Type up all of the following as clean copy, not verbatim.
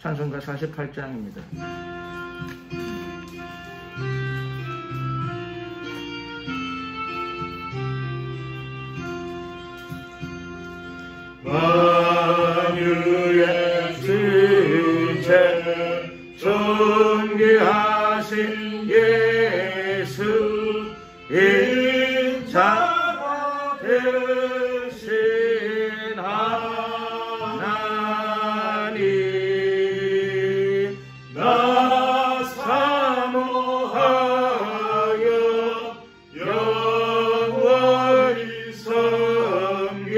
찬송가 48장입니다. 만유의 주체 존귀하신 예수 인자가 되신 하나님 나 사모하여 영원히 섬기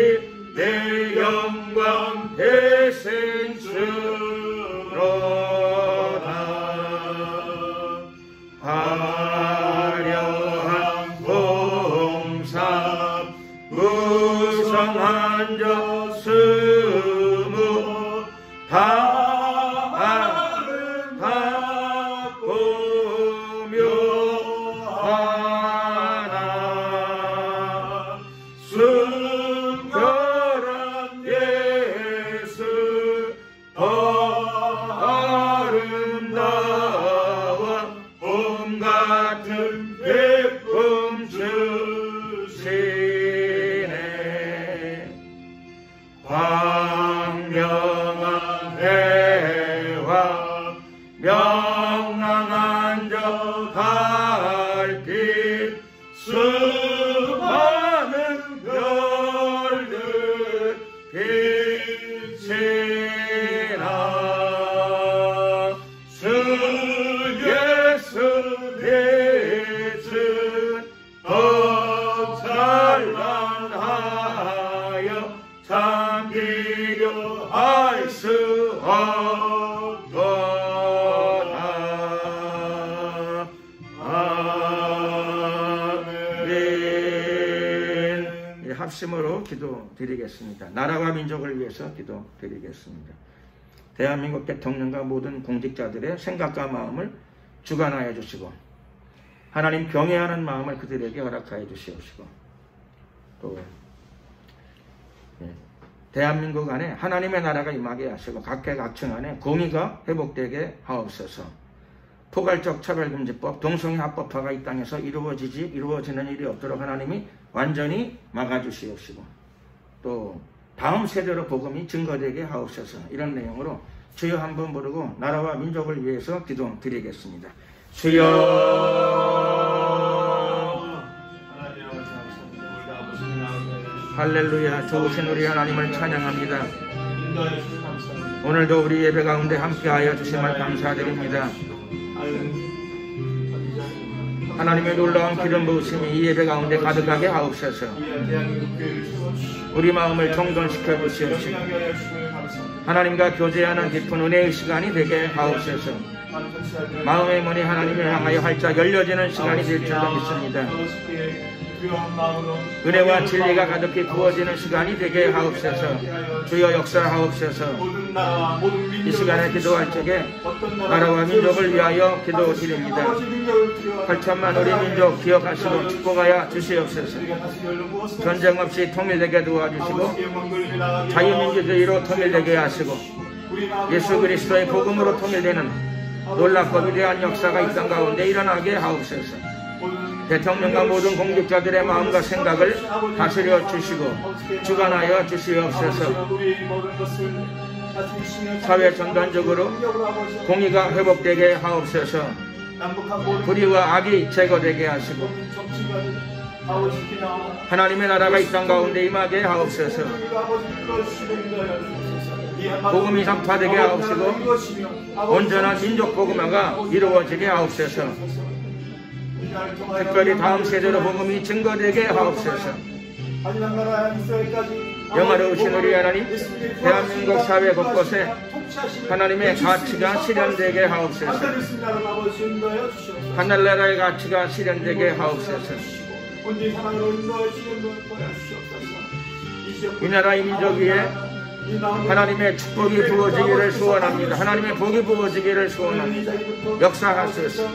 내 영광 대신 주로다. 화려한 봉사 무성한 저 스무 아름답고 묘하나 순결한 예수 더 아름다워 봄 같은 기쁨 주시네. 광명한 해와 명랑한 저 달빛 수많은 별들 빛이나 주 예수 빛은 더 찬란하여 참 비교할 수 없도다. 아멘. 이 합심으로 기도드리겠습니다. 나라와 민족을 위해서 기도드리겠습니다. 대한민국 대통령과 모든 공직자들의 생각과 마음을 주관하여 주시고 하나님 경외하는 마음을 그들에게 허락하여 주시옵시고 또 대한민국 안에 하나님의 나라가 임하게 하시고 각계각층 안에 공의가 회복되게 하옵소서. 포괄적 차별금지법, 동성애합법화가 이 땅에서 이루어지는 일이 없도록 하나님이 완전히 막아주시옵시고 또 다음 세대로 복음이 증거되게 하옵소서. 이런 내용으로 주여 한번 부르고 나라와 민족을 위해서 기도드리겠습니다. 주여 할렐루야. 좋으신 우리 하나님을 찬양합니다. 오늘도 우리 예배 가운데 함께하여 주심을 감사드립니다. 하나님의 놀라운 기름 부으심이 이 예배 가운데 가득하게 하옵소서. 우리 마음을 정돈시켜 주시옵시고 하나님과 교제하는 깊은 은혜의 시간이 되게 하옵소서. 마음의 문이 하나님을 향하여 활짝 열려지는 시간이 될 줄로 믿습니다. 은혜와 진리가 가득히 부어지는 시간이 되게 하옵소서. 주여 역사하옵소서. 이 시간에 기도할 적에 나라와 민족을 위하여 기도드립니다. 8천만 우리 민족 기억하시고 축복하여 주시옵소서. 전쟁 없이 통일되게 도와주시고 자유민주주의로 통일되게 하시고 예수 그리스도의 복음으로 통일되는 놀랍고 위대한 역사가 이 땅 가운데 일어나게 하옵소서. 대통령과 모든 공직자들의 마음과 생각을 다스려 주시고 주관하여 주시옵소서. 사회 전반적으로 공의가 회복되게 하옵소서. 불의와 악이 제거되게 하시고 하나님의 나라가 이 땅 가운데 임하게 하옵소서. 복음이 전파되게 하옵시고 온전한 민족 복음화가 이루어지게 하옵소서. 특별히 다음 세대로 복음이 증거되게 하옵소서. 영화로우신 우리 하나님, 대한민국 사회 곳곳에 하나님의 가치가 실현되게 하옵소서. 하늘나라의 가치가 실현되게 하옵소서. 이 나라 이 민족 위에 하나님의 축복이 부어지기를 소원합니다. 하나님의 복이 부어지기를 소원합니다. 역사하소서.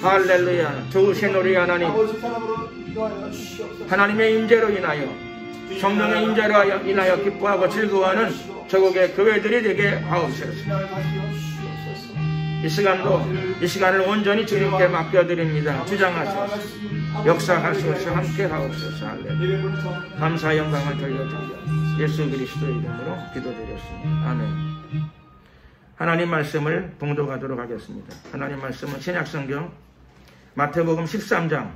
할렐루야. 좋으신 우리 하나님, 하나님의 임재로 인하여 성령의 인자로 인하여 기뻐하고 즐거워하는 저국의 교회들이 되게 하옵소서. 이 시간을 온전히 주님께 맡겨드립니다. 주장하소서. 역사하소서. 함께 하옵소서. 할렐루야. 감사 영광을 돌려드려 예수 그리스도의 이름으로 기도드렸습니다. 아멘. 하나님 말씀을 봉독하도록 하겠습니다. 하나님 말씀은 신약성경 마태복음 13장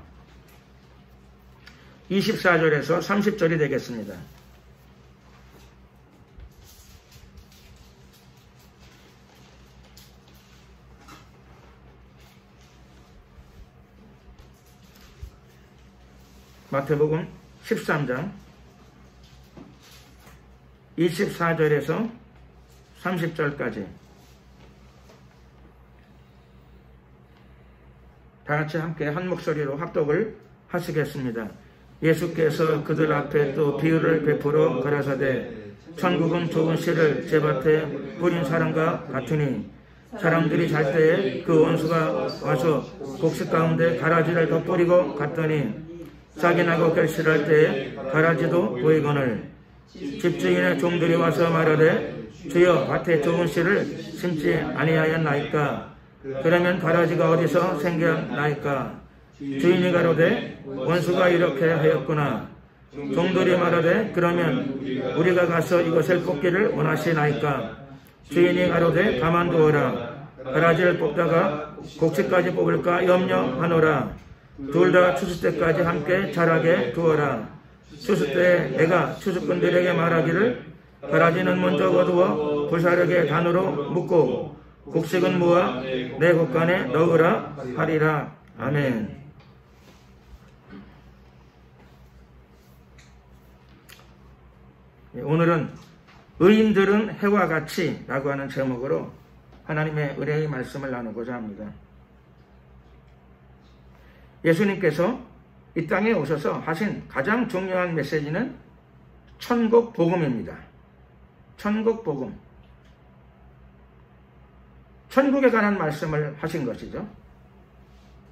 24절에서 30절이 되겠습니다. 마태복음 13장 24절에서 30절까지 다같이 함께 한 목소리로 합독을 하시겠습니다. 예수께서 그들 앞에 또 비유를 베풀어 가라사대 천국은 좋은 씨를 제밭에 뿌린 사람과 같으니 사람들이 잘 때에 그 원수가 와서 곡식 가운데 가라지를 덧뿌리고 갔더니 싹이 나고 결실할 때에 가라지도 보이거늘 집주인의 종들이 와서 말하되 주여 밭에 좋은 씨를 심지 아니하였나이까. 그러면 가라지가 어디서 생겨나이까. 주인이 가로되 원수가 이렇게 하였구나. 종들이 말하되 그러면 우리가 가서 이것을 뽑기를 원하시나이까. 주인이 가로되 가만두어라. 가라지를 뽑다가 곡식까지 뽑을까 염려하노라. 둘 다 추수 때까지 함께 자라게 두어라. 추수 때에 내가 추수꾼들에게 말하기를 가라지는 먼저 거두어 불사르게 단으로 묶고 곡식은 모아 내 곡간에 넣으라 하리라. 아멘. 오늘은 의인들은 해와 같이 라고 하는 제목으로 하나님의 은혜의 말씀을 나누고자 합니다. 예수님께서 이 땅에 오셔서 하신 가장 중요한 메시지는 천국 복음입니다. 천국 복음. 천국에 관한 말씀을 하신 것이죠.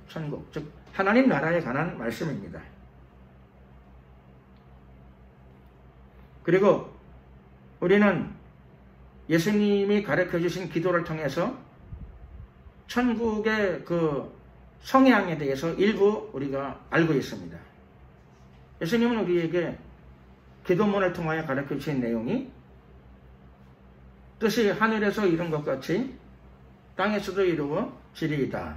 천국, 즉 하나님 나라에 관한 말씀입니다. 그리고 우리는 예수님이 가르쳐 주신 기도를 통해서 천국의 그 성향에 대해서 일부 우리가 알고 있습니다. 예수님은 우리에게 기도문을 통하여 가르쳐 주신 내용이 뜻이 하늘에서 이룬 것 같이 땅에서도 이루어지리이다.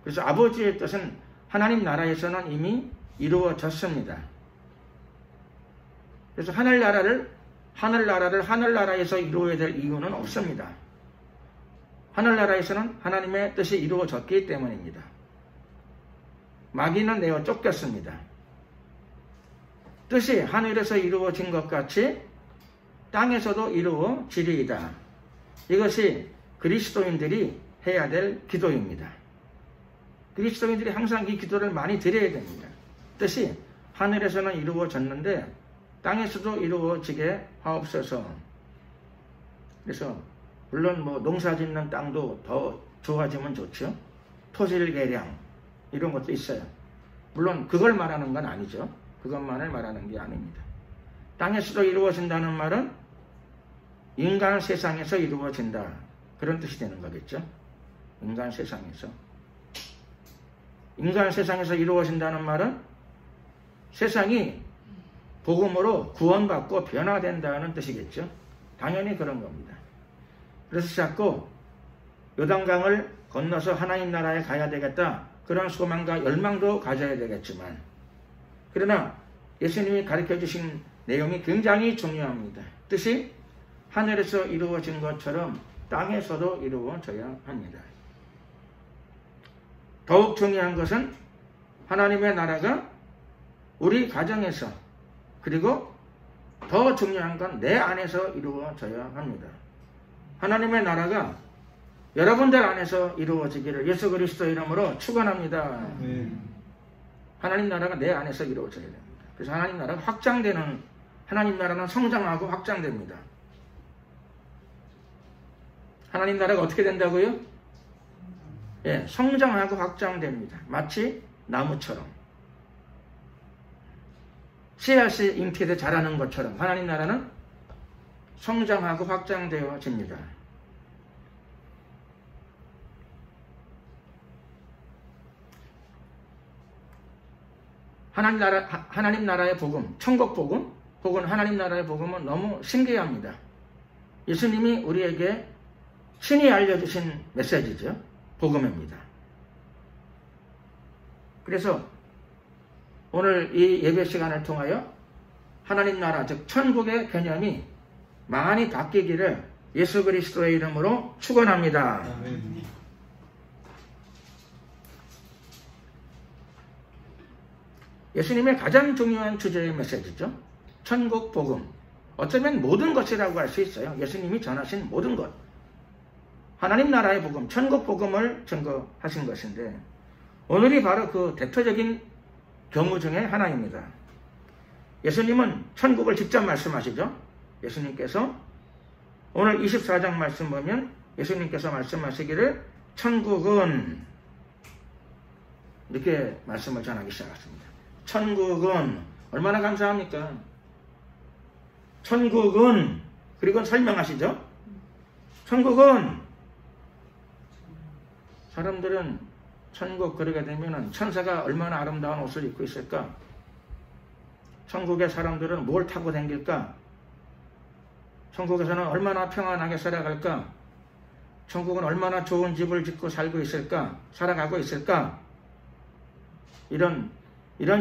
그래서 아버지의 뜻은 하나님 나라에서는 이미 이루어졌습니다. 그래서 하늘나라를 하늘나라에서 이루어야 될 이유는 없습니다. 하늘나라에서는 하나님의 뜻이 이루어졌기 때문입니다. 마귀는 내어 쫓겼습니다. 뜻이 하늘에서 이루어진 것 같이 땅에서도 이루어지리이다. 이것이 그리스도인들이 해야 될 기도입니다. 그리스도인들이 항상 이 기도를 많이 드려야 됩니다. 뜻이 하늘에서는 이루어졌는데 땅에서도 이루어지게 하옵소서. 그래서 물론 농사 짓는 땅도 더 좋아지면 좋죠. 토질 개량 이런 것도 있어요. 물론 그걸 말하는 건 아니죠. 그것만을 말하는 게 아닙니다. 땅에서도 이루어진다는 말은 인간 세상에서 이루어진다. 그런 뜻이 되는 거겠죠. 인간 세상에서. 인간 세상에서 이루어진다는 말은 세상이 복음으로 구원받고 변화된다는 뜻이겠죠. 당연히 그런 겁니다. 그래서 자꾸 요단강을 건너서 하나님 나라에 가야 되겠다. 그런 소망과 열망도 가져야 되겠지만 그러나 예수님이 가르쳐 주신 내용이 굉장히 중요합니다. 뜻이 하늘에서 이루어진 것처럼 땅에서도 이루어져야 합니다. 더욱 중요한 것은 하나님의 나라가 우리 가정에서 그리고 더 중요한 건 내 안에서 이루어져야 합니다. 하나님의 나라가 여러분들 안에서 이루어지기를 예수 그리스도 이름으로 축원합니다. 하나님 나라가 내 안에서 이루어져야 됩니다. 그래서 하나님 나라가 확장되는, 하나님 나라는 성장하고 확장됩니다. 하나님 나라가 어떻게 된다고요? 예, 성장하고 확장됩니다. 마치 나무처럼. 씨앗이 잉태돼 자라는 것처럼 하나님 나라는 성장하고 확장되어집니다. 하나님 나라의 복음, 천국 복음, 혹은 하나님 나라의 복음은 너무 신기합니다. 예수님이 우리에게 신이 알려주신 메시지죠. 복음입니다. 그래서 오늘 이 예배 시간을 통하여 하나님 나라, 즉 천국의 개념이 많이 바뀌기를 예수 그리스도의 이름으로 축원합니다. 예수님의 가장 중요한 주제의 메시지죠. 천국 복음. 어쩌면 모든 것이라고 할 수 있어요. 예수님이 전하신 모든 것. 하나님 나라의 복음, 천국 복음을 증거하신 것인데 오늘이 바로 그 대표적인 경우 중에 하나입니다. 예수님은 천국을 직접 말씀하시죠. 예수님께서 오늘 24장 말씀 보면 예수님께서 말씀하시기를 천국은 이렇게 말씀을 전하기 시작했습니다. 천국은 얼마나 감사합니까? 천국은 그리고 설명하시죠. 천국은 사람들은 천국 그러게 되면 천사가 얼마나 아름다운 옷을 입고 있을까? 천국의 사람들은 뭘 타고 다닐까? 천국에서는 얼마나 평안하게 살아갈까? 천국은 얼마나 좋은 집을 짓고 살고 있을까? 살아가고 있을까? 이런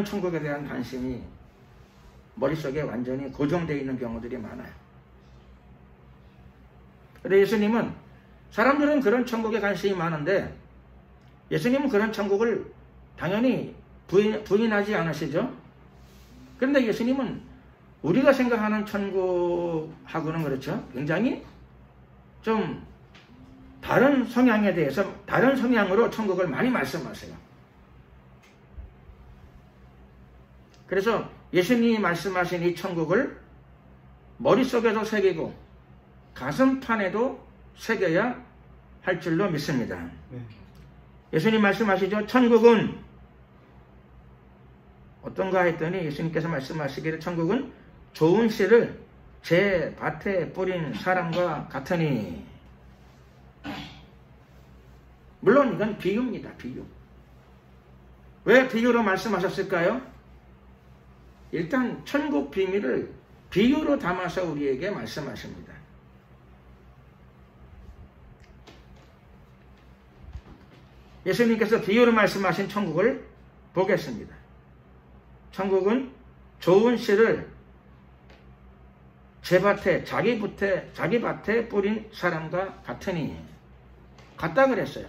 천국에 대한 관심이 머릿속에 완전히 고정되어 있는 경우들이 많아요. 그런데 예수님은 사람들은 그런 천국에 관심이 많은데 예수님은 그런 천국을 당연히 부인하지 않으시죠. 그런데 예수님은 우리가 생각하는 천국하고는 그렇죠. 굉장히 좀 다른 성향에 대해서 다른 성향으로 천국을 많이 말씀하세요. 그래서 예수님이 말씀하신 이 천국을 머릿속에도 새기고 가슴판에도 새겨야 할 줄로 믿습니다. 예수님 말씀하시죠. 천국은 어떤가 했더니 예수님께서 말씀하시기를 천국은 좋은 씨를 제 밭에 뿌린 사람과 같으니. 물론 이건 비유입니다. 비유. 왜 비유로 말씀하셨을까요? 일단 천국 비밀을 비유로 담아서 우리에게 말씀하십니다. 예수님께서 비유로 말씀하신 천국을 보겠습니다. 천국은 좋은 씨를 제 밭에 자기 밭에 뿌린 사람과 같으니. 같다 그랬어요.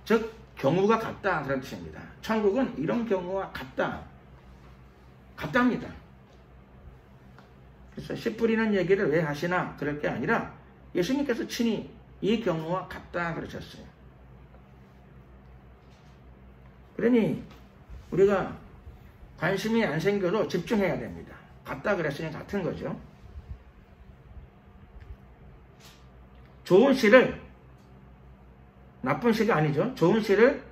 즉 경우가 같다 그런 뜻입니다. 천국은 이런 경우와 같답니다. 그래서 씨 뿌리는 얘기를 왜 하시나 그럴 게 아니라 예수님께서 친히 이 경우와 같다 그러셨어요. 그러니 우리가 관심이 안 생겨도 집중해야 됩니다. 같다 그랬으니 같은 거죠. 좋은 씨를, 나쁜 씨가 아니죠. 좋은 씨를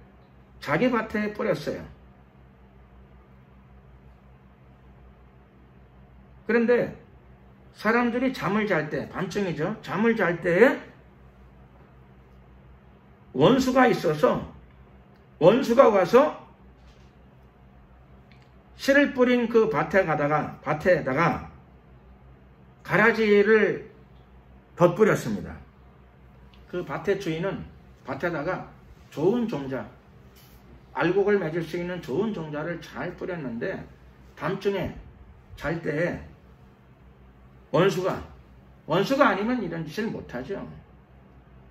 자기 밭에 뿌렸어요. 그런데 사람들이 잠을 잘 때, 밤중이죠. 잠을 잘 때에 원수가 있어서 원수가 와서 씨를 뿌린 그 밭에다가 가라지를 덧뿌렸습니다. 그 밭의 주인은 밭에다가 좋은 종자, 알곡을 맺을 수 있는 좋은 종자를 잘 뿌렸는데 밤중에 잘 때에 원수가 아니면 이런 짓을 못하죠.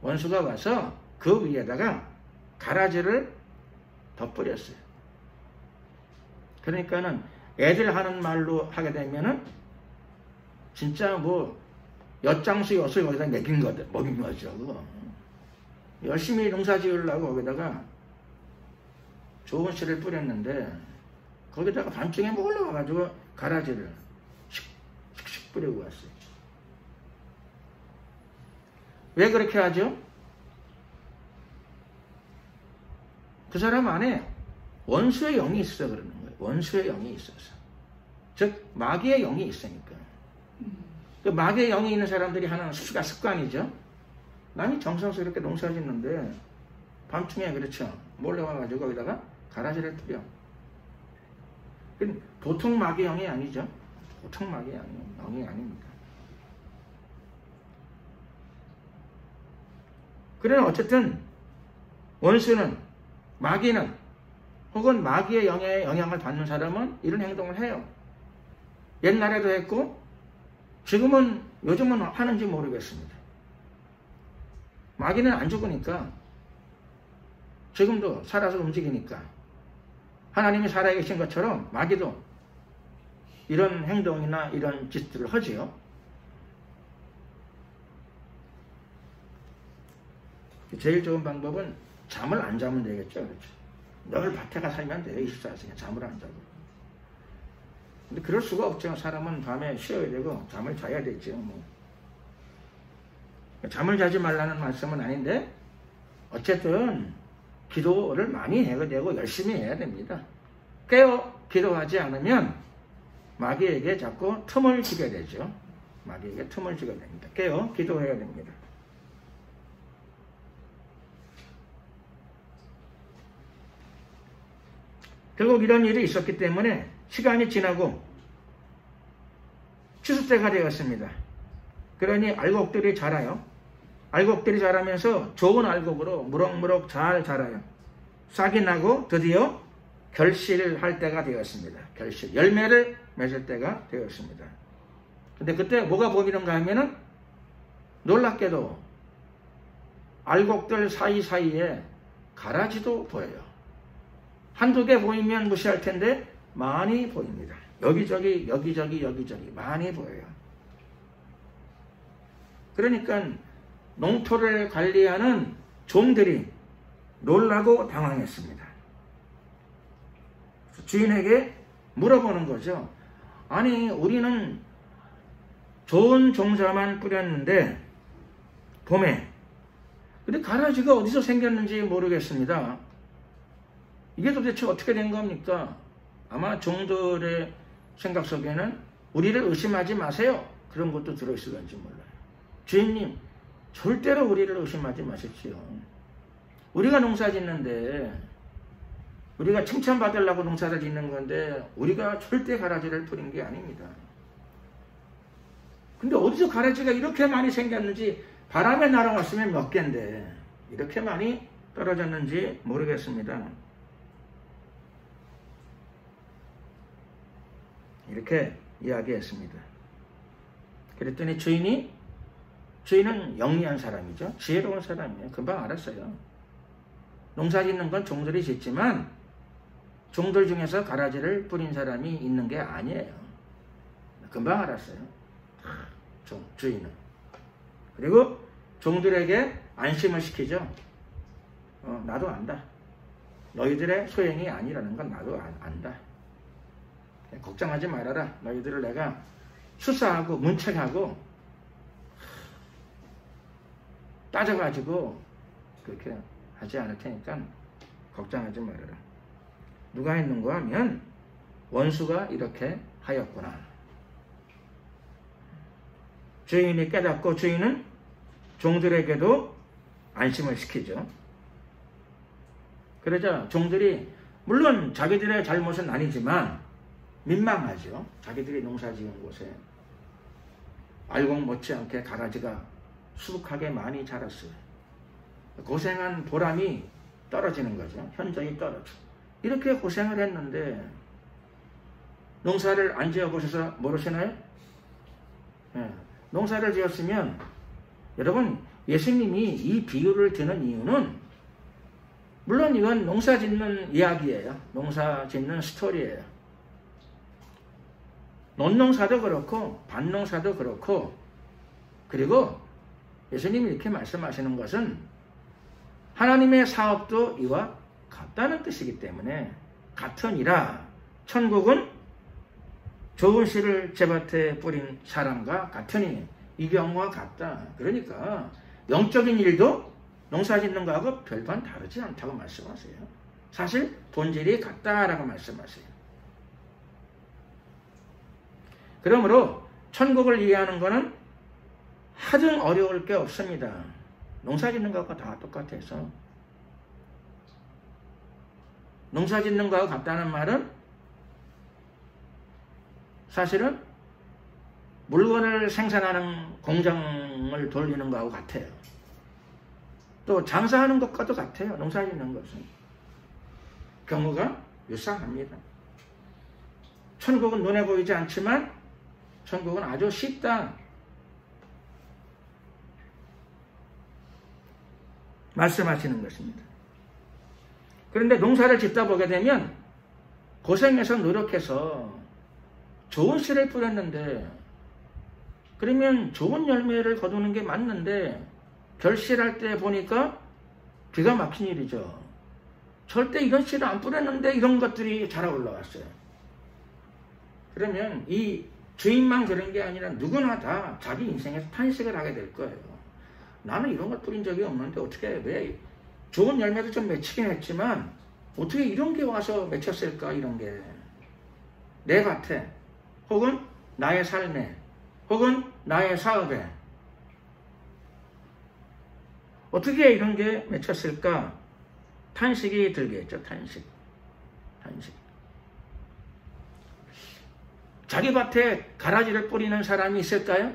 원수가 와서 그 위에다가 가라지를 덧뿌렸어요. 그러니까는 애들 하는 말로 하게 되면은 진짜 뭐 엿장수 엿을 거기다 먹인 거죠. 그거. 열심히 농사 지으려고 거기다가 좋은 씨를 뿌렸는데 거기다가 밤중에 뭐 올라와가지고 가라지를 씩씩 뿌리고 왔어요. 왜 그렇게 하죠? 그 사람 안에 원수의 영이 있어서 그러는 거예요. 원수의 영이 있어서. 즉 마귀의 영이 있으니까. 그 마귀의 영이 있는 사람들이 하는 습관이죠. 남이 정성스럽게 농사 짓는데 밤중에 그렇죠. 몰래 와가지고 거기다가 가라지를 뿌려. 보통 마귀의 영이 아니죠. 보통 마귀의 영이 아닙니다. 그러나 어쨌든 원수는, 마귀는, 혹은 마귀의 영향을 받는 사람은 이런 행동을 해요. 옛날에도 했고 요즘은 하는지 모르겠습니다. 마귀는 안 죽으니까, 지금도 살아서 움직이니까, 하나님이 살아계신 것처럼 마귀도 이런 행동이나 이런 짓들을 하지요. 제일 좋은 방법은 잠을 안 자면 되겠죠. 그렇죠? 늘 밭에가 살면 돼요. 24시간 잠을 안 자고. 근데 그럴 수가 없죠. 사람은 밤에 쉬어야 되고 잠을 자야 되죠. 뭐. 잠을 자지 말라는 말씀은 아닌데 어쨌든 기도를 많이 해야 되고 열심히 해야 됩니다. 깨어 기도하지 않으면 마귀에게 자꾸 틈을 주게 되죠. 마귀에게 틈을 주게 됩니다. 깨어 기도해야 됩니다. 결국 이런 일이 있었기 때문에 시간이 지나고 추수 때가 되었습니다. 그러니 알곡들이 자라요. 알곡들이 자라면서 좋은 알곡으로 무럭무럭 잘 자라요. 싹이 나고 드디어 결실할 때가 되었습니다. 결실, 열매를 맺을 때가 되었습니다. 근데 그때 뭐가 보이는가 하면은 놀랍게도 알곡들 사이사이에 가라지도 보여요. 한두 개 보이면 무시할 텐데 많이 보입니다. 여기저기 많이 보여요. 그러니까 농토를 관리하는 종들이 놀라고 당황했습니다. 주인에게 물어보는 거죠. 아니, 우리는 좋은 종자만 뿌렸는데 봄에, 근데 가라지가 어디서 생겼는지 모르겠습니다. 이게 도대체 어떻게 된 겁니까? 아마 종들의 생각 속에는 우리를 의심하지 마세요, 그런 것도 들어있을런지 몰라요. 주인님, 절대로 우리를 의심하지 마십시오. 우리가 농사 짓는데, 우리가 칭찬받으려고 농사를 짓는 건데 우리가 절대 가라지를 뿌린 게 아닙니다. 근데 어디서 가라지가 이렇게 많이 생겼는지, 바람에 날아왔으면 몇 개인데 이렇게 많이 떨어졌는지 모르겠습니다. 이렇게 이야기했습니다. 그랬더니 주인은 영리한 사람이죠. 지혜로운 사람이에요. 금방 알았어요. 농사 짓는 건 종들이 짓지만 종들 중에서 가라지를 뿌린 사람이 있는 게 아니에요. 금방 알았어요. 주인은. 그리고 종들에게 안심을 시키죠. 나도 안다. 너희들의 소행이 아니라는 건 나도 안다. 걱정하지 말아라. 너희들을 내가 수사하고 문책하고 따져가지고 그렇게 하지 않을 테니까 걱정하지 말아라. 누가 했는가 하면 원수가 이렇게 하였구나. 주인이 깨닫고 주인은 종들에게도 안심을 시키죠. 그러자 종들이 물론 자기들의 잘못은 아니지만 민망하죠. 자기들이 농사 지은 곳에 알곡 못지않게 가라지가 수북하게 많이 자랐어요. 고생한 보람이 떨어지는 거죠. 현저히 떨어져. 이렇게 고생을 했는데 농사를 안 지어보셔서 모르시나요? 농사를 지었으면, 여러분, 예수님이 이 비유를 드는 이유는, 물론 이건 농사 짓는 이야기예요. 농사 짓는 스토리예요. 논농사도 그렇고 밭농사도 그렇고, 그리고 예수님이 이렇게 말씀하시는 것은 하나님의 사업도 이와 같다는 뜻이기 때문에, 같으니라 천국은 좋은 씨를 제밭에 뿌린 사람과 같으니, 이 경우와 같다. 그러니까 영적인 일도 농사 짓는 거하고 별반 다르지 않다고 말씀하세요. 사실 본질이 같다라고 말씀하세요. 그러므로 천국을 이해하는 것은 하등 어려울 게 없습니다. 농사 짓는 것과 다 똑같아서. 농사 짓는 거하고 같다는 말은 사실은 물건을 생산하는 공장을 돌리는 거하고 같아요. 또 장사하는 것과도 같아요. 농사 짓는 것은. 경우가 유사합니다. 천국은 눈에 보이지 않지만 천국은 아주 쉽다 말씀하시는 것입니다. 그런데 농사를 짓다 보게 되면 고생해서 노력해서 좋은 씨를 뿌렸는데 그러면 좋은 열매를 거두는 게 맞는데 결실할 때 보니까 기가 막힌 일이죠. 절대 이런 씨를 안 뿌렸는데 이런 것들이 자라 올라왔어요. 그러면 이 주인만 그런 게 아니라 누구나 다 자기 인생에서 탄식을 하게 될 거예요. 나는 이런 걸 뿌린 적이 없는데 어떻게 왜 좋은 열매도 좀 맺히긴 했지만 어떻게 이런 게 와서 맺혔을까. 이런 게 내 밭에 혹은 나의 삶에 혹은 나의 사업에 어떻게 이런 게 맺혔을까. 탄식이 들겠죠. 탄식. 자기 밭에 가라지를 뿌리는 사람이 있을까요?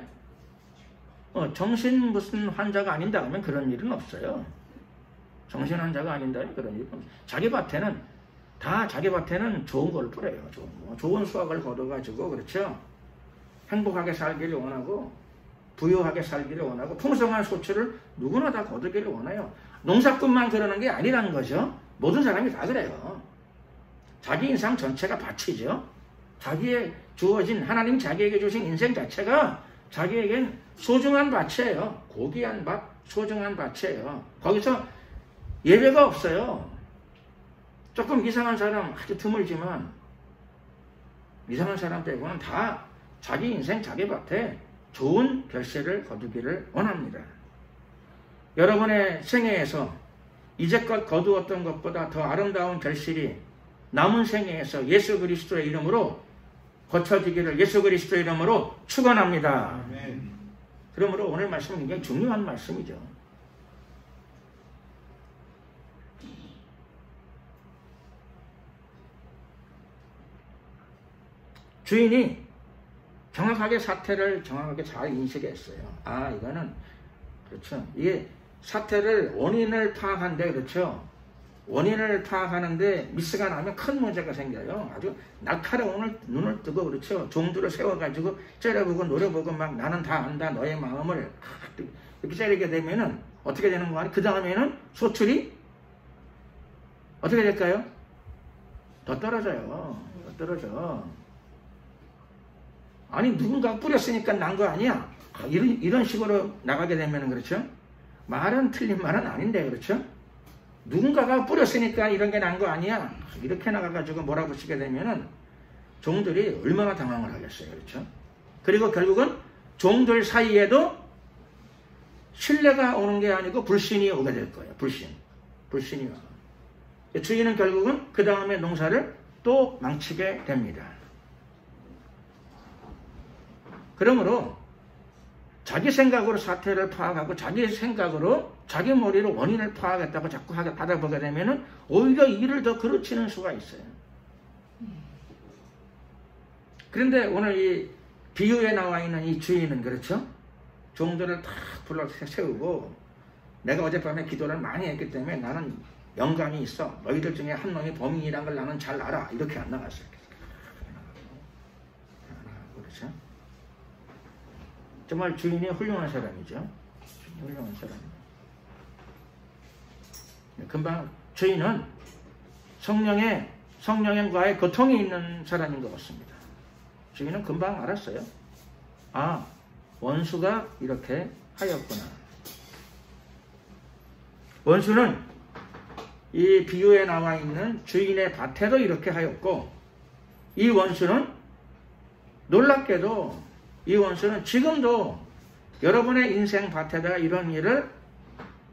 정신 무슨 환자가 아닌다 하면 그런 일은 없어요. 정신 환자가 아닌다면 그런 일은 없어요. 자기 밭에는 좋은 걸 뿌려요. 좋은 수확을 거둬가지고, 그렇죠? 행복하게 살기를 원하고 부유하게 살기를 원하고 풍성한 소출을 누구나 다 거두기를 원해요. 농사꾼만 그러는 게 아니라는 거죠. 모든 사람이 다 그래요. 자기 인생 전체가 밭이죠. 자기의 주어진 하나님 자기에게 주신 인생 자체가 자기에겐 소중한 밭이에요. 고귀한 밭, 소중한 밭이에요. 거기서 예외가 없어요. 조금 이상한 사람 아주 드물지만 이상한 사람 빼고는 다 자기 인생 자기 밭에 좋은 결실을 거두기를 원합니다. 여러분의 생애에서 이제껏 거두었던 것보다 더 아름다운 결실이 남은 생애에서 예수 그리스도의 이름으로 거쳐지기를 예수 그리스도의 이름으로 축원합니다. 아멘. 그러므로 오늘 말씀은 굉장히 중요한 말씀이죠. 주인이 정확하게 사태를 정확하게 잘 인식했어요. 이거는 그렇죠. 이게 사태를 원인을 파악한데, 그렇죠. 원인을 파악하는데 미스가 나면 큰 문제가 생겨요. 아주 날카로운 눈을 뜨고, 그렇죠. 종들을 세워가지고 째려보고 노려보고 막 나는 다 안다 너의 마음을 이렇게 째리게 되면은 어떻게 되는 거 아니에요? 그 다음에는 소출이 어떻게 될까요? 더 떨어져요. 더 떨어져. 아니 누군가 뿌렸으니까 난 거 아니야. 이런 식으로 나가게 되면, 그렇죠. 말은 틀린 말은 아닌데, 그렇죠. 누군가가 뿌렸으니까 이런 게 난 거 아니야. 이렇게 나가가지고 몰아붙이게 되면은 종들이 얼마나 당황을 하겠어요. 그렇죠. 그리고 결국은 종들 사이에도 신뢰가 오는 게 아니고 불신이 오게 될 거예요. 불신이 와. 주인은 결국은 그 다음에 농사를 또 망치게 됩니다. 그러므로 자기 생각으로 사태를 파악하고 자기 생각으로 자기 머리로 원인을 파악했다고 자꾸 하다 보게 되면은 오히려 일을 더 그르치는 수가 있어요. 그런데 오늘 이 비유에 나와 있는 이 주인은, 그렇죠. 종들을 다 불러 세우고 내가 어젯밤에 기도를 많이 했기 때문에 나는 영감이 있어. 너희들 중에 한 놈이 범인이란 걸 나는 잘 알아. 이렇게 안 나갔어요. 그렇죠. 정말 주인이 훌륭한 사람이죠. 훌륭한 사람이에요. 금방 주인은 성령과의 고통이 있는 사람인 것 같습니다. 주인은 금방 알았어요. 원수가 이렇게 하였구나. 원수는 이 비유에 나와 있는 주인의 밭에도 이렇게 하였고, 이 원수는 놀랍게도 이 원수는 지금도 여러분의 인생 밭에다가 이런 일을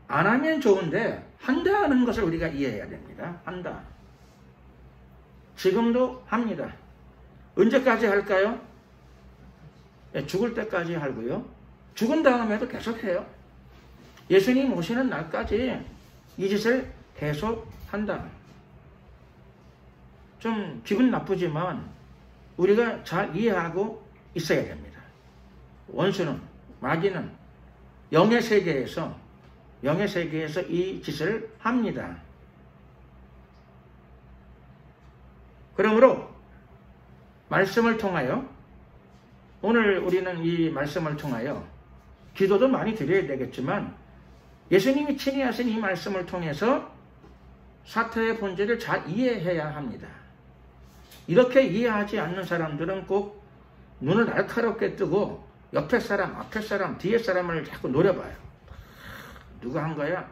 안 하면 좋은데 한다는 것을 우리가 이해해야 됩니다. 한다. 지금도 합니다. 언제까지 할까요? 죽을 때까지 하고요. 죽은 다음에도 계속해요. 예수님 오시는 날까지 이 짓을 계속한다. 좀 기분 나쁘지만 우리가 잘 이해하고 있어야 됩니다. 원수는, 마귀는 영의 세계에서 이 짓을 합니다. 그러므로 말씀을 통하여, 오늘 우리는 이 말씀을 통하여 기도도 많이 드려야 되겠지만 예수님이 친히 하신 이 말씀을 통해서 사태의 본질을 잘 이해해야 합니다. 이렇게 이해하지 않는 사람들은 꼭 눈을 날카롭게 뜨고 옆에 사람, 앞에 사람, 뒤에 사람을 자꾸 노려봐요. 누가 한 거야?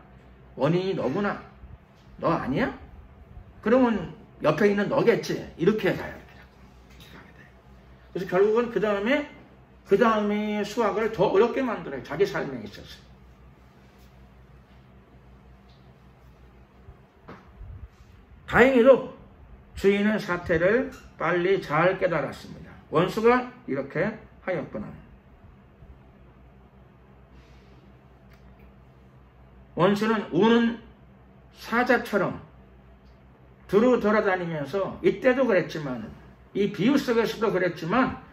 원인이 너구나. 너 아니야? 그러면 옆에 있는 너겠지. 이렇게 가요. 그래서 결국은 그 다음에 수학을 더 어렵게 만들어요. 자기 삶에 있어서. 다행히도 주인은 사태를 빨리 잘 깨달았습니다. 원수가 이렇게 하였구나. 원수는 우는 사자처럼 두루 돌아다니면서, 이때도 그랬지만, 이 비유 속에서도 그랬지만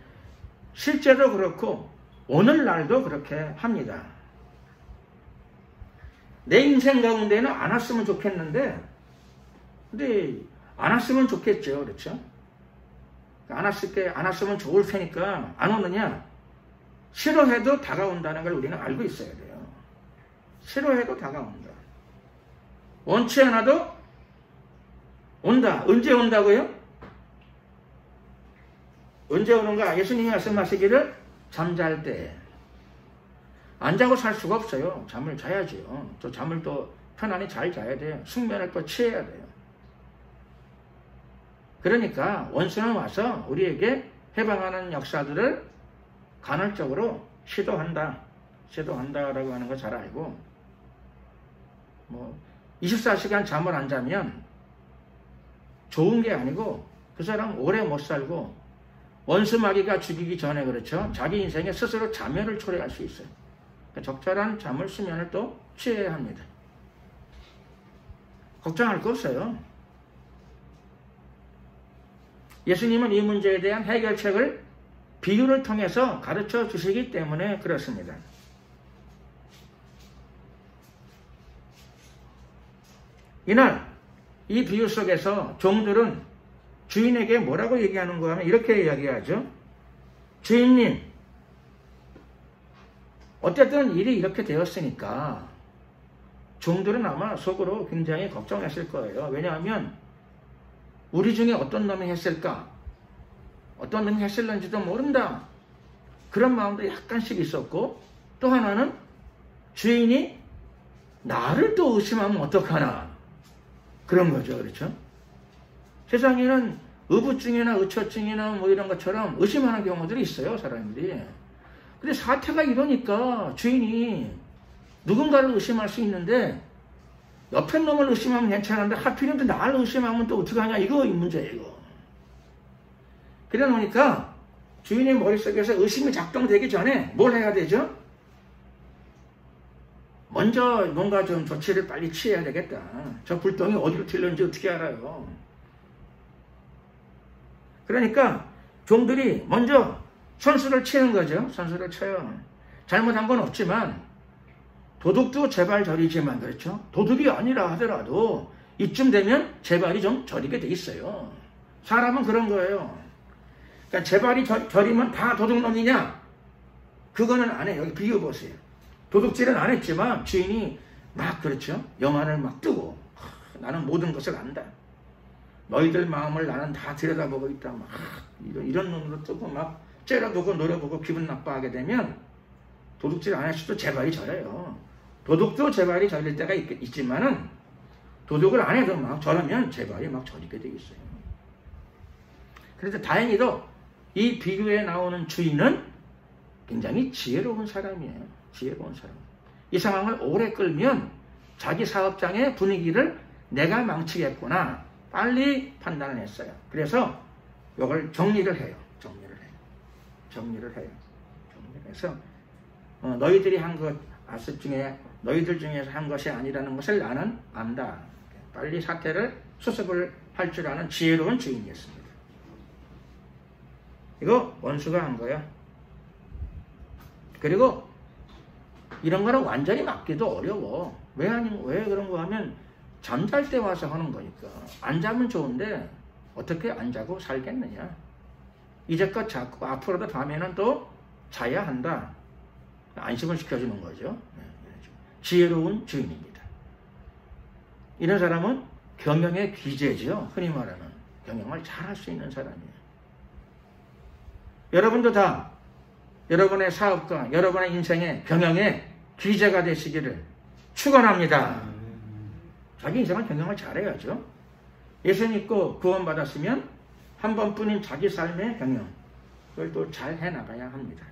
실제로 그렇고 오늘날도 그렇게 합니다. 내 인생 가운데는 안 왔으면 좋겠는데, 근데 안 왔으면 좋겠죠. 그렇죠? 안 왔으면 좋을 테니까 안 오느냐? 싫어해도 다가온다는 걸 우리는 알고 있어야 돼요. 싫어해도 다가온다. 원치 않아도 온다. 언제 온다고요? 언제 오는가? 예수님이 말씀하시기를 잠잘 때. 안 자고 살 수가 없어요. 잠을 자야지요. 또 잠을 또 편안히 잘 자야 돼요. 숙면을 또 취해야 돼요. 그러니까 원수는 와서 우리에게 해방하는 역사들을 간헐적으로 시도한다라고 하는 거 잘 알고, 24시간 잠을 안 자면 좋은 게 아니고 그 사람 오래 못 살고, 원수 마귀가 죽이기 전에, 그렇죠, 자기 인생에 스스로 자멸을 초래할 수 있어요. 그러니까 적절한 잠을, 수면을 또 취해야 합니다. 걱정할 거 없어요. 예수님은 이 문제에 대한 해결책을 비유를 통해서 가르쳐 주시기 때문에 그렇습니다. 이날 이 비유 속에서 종들은 주인에게 뭐라고 얘기하는가 하면 이렇게 이야기하죠. 주인님, 어쨌든 일이 이렇게 되었으니까 종들은 아마 속으로 굉장히 걱정했을 거예요. 왜냐하면 우리 중에 어떤 놈이 했을까? 어떤 놈이 했을런지도 모른다. 그런 마음도 약간씩 있었고, 또 하나는 주인이 나를 또 의심하면 어떡하나. 그런 거죠. 그렇죠? 세상에는 의부증이나 의처증이나 뭐 이런 것처럼 의심하는 경우들이 있어요. 사람들이. 근데 사태가 이러니까 주인이 누군가를 의심할 수 있는데, 옆에 놈을 의심하면 괜찮은데 하필이면 또 나를 의심하면 또 어떡하냐, 이거 문제예요. 이거. 그래 놓으니까 주인의 머릿속에서 의심이 작동되기 전에 뭘 해야 되죠? 먼저 뭔가 좀 조치를 빨리 취해야 되겠다. 저 불똥이 어디로 튈는지 어떻게 알아요? 그러니까 종들이 먼저 선수를 치는 거죠. 선수를 쳐요. 잘못한 건 없지만, 도둑도 제발 저리지만, 그렇죠? 도둑이 아니라 하더라도 이쯤 되면 제발이 좀 저리게 돼 있어요. 사람은 그런 거예요. 그러니까 제발이 저리면 다 도둑놈이냐? 그거는 안 해요. 여기 비유 보세요. 도둑질은 안 했지만 주인이 막, 그렇죠, 영안을 막 뜨고, 나는 모든 것을 안다. 너희들 마음을 나는 다 들여다보고 있다. 막 이런 눈으로 뜨고 막 째려보고 노려보고 기분 나빠하게 되면 도둑질 안 했어도 제발이 저려요. 도둑도 제발이 저릴 때가 있지만은 도둑을 안 해도 막 저러면 제발이 막 저리게 되어 있어요. 그래서 다행히도 이 비유에 나오는 주인은 굉장히 지혜로운 사람이에요. 지혜로운 사람. 이 상황을 오래 끌면 자기 사업장의 분위기를 내가 망치겠구나, 빨리 판단을 했어요. 그래서 이걸 정리를 해요. 그래서 너희들이 한 것 중에 너희들 중에서 한 것이 아니라는 것을 나는 안다. 빨리 사태를 수습을 할 줄 아는 지혜로운 주인이었습니다. 이거 원수가 한 거야. 그리고 이런 거는 완전히 막기도 어려워. 왜 그런 거 하면 잠잘 때 와서 하는 거니까. 안 자면 좋은데 어떻게 안 자고 살겠느냐. 이제껏 자고 앞으로도 밤에는 또 자야 한다. 안심을 시켜주는 거죠. 지혜로운 주인입니다. 이런 사람은 경영의 귀재죠. 흔히 말하는 경영을 잘할 수 있는 사람이에요. 여러분도 다 여러분의 사업과 여러분의 인생의 경영의 귀재가 되시기를 축원합니다. 자기 인생은 경영을 잘해야죠. 예수 믿고 구원받았으면 한 번뿐인 자기 삶의 경영, 그걸 또 잘 해나가야 합니다.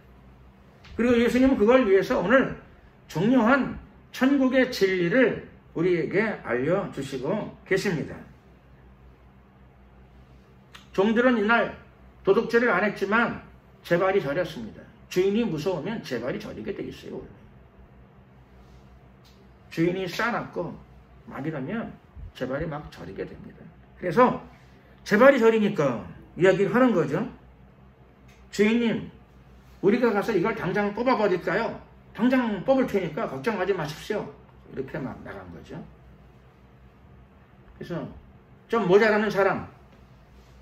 그리고 예수님은 그걸 위해서 오늘 중요한 천국의 진리를 우리에게 알려주시고 계십니다. 종들은 이날 도둑질을 안 했지만 제 발이 저렸습니다. 주인이 무서우면 제 발이 저리게 돼 있어요. 원래. 주인이 싸놨고 막 이러면 제 발이 막 저리게 됩니다. 그래서 제 발이 저리니까 이야기를 하는 거죠. 주인님, 우리가 가서 이걸 당장 뽑아버릴까요? 당장 뽑을 테니까 걱정하지 마십시오. 이렇게 막 나간 거죠. 그래서 좀 모자라는 사람,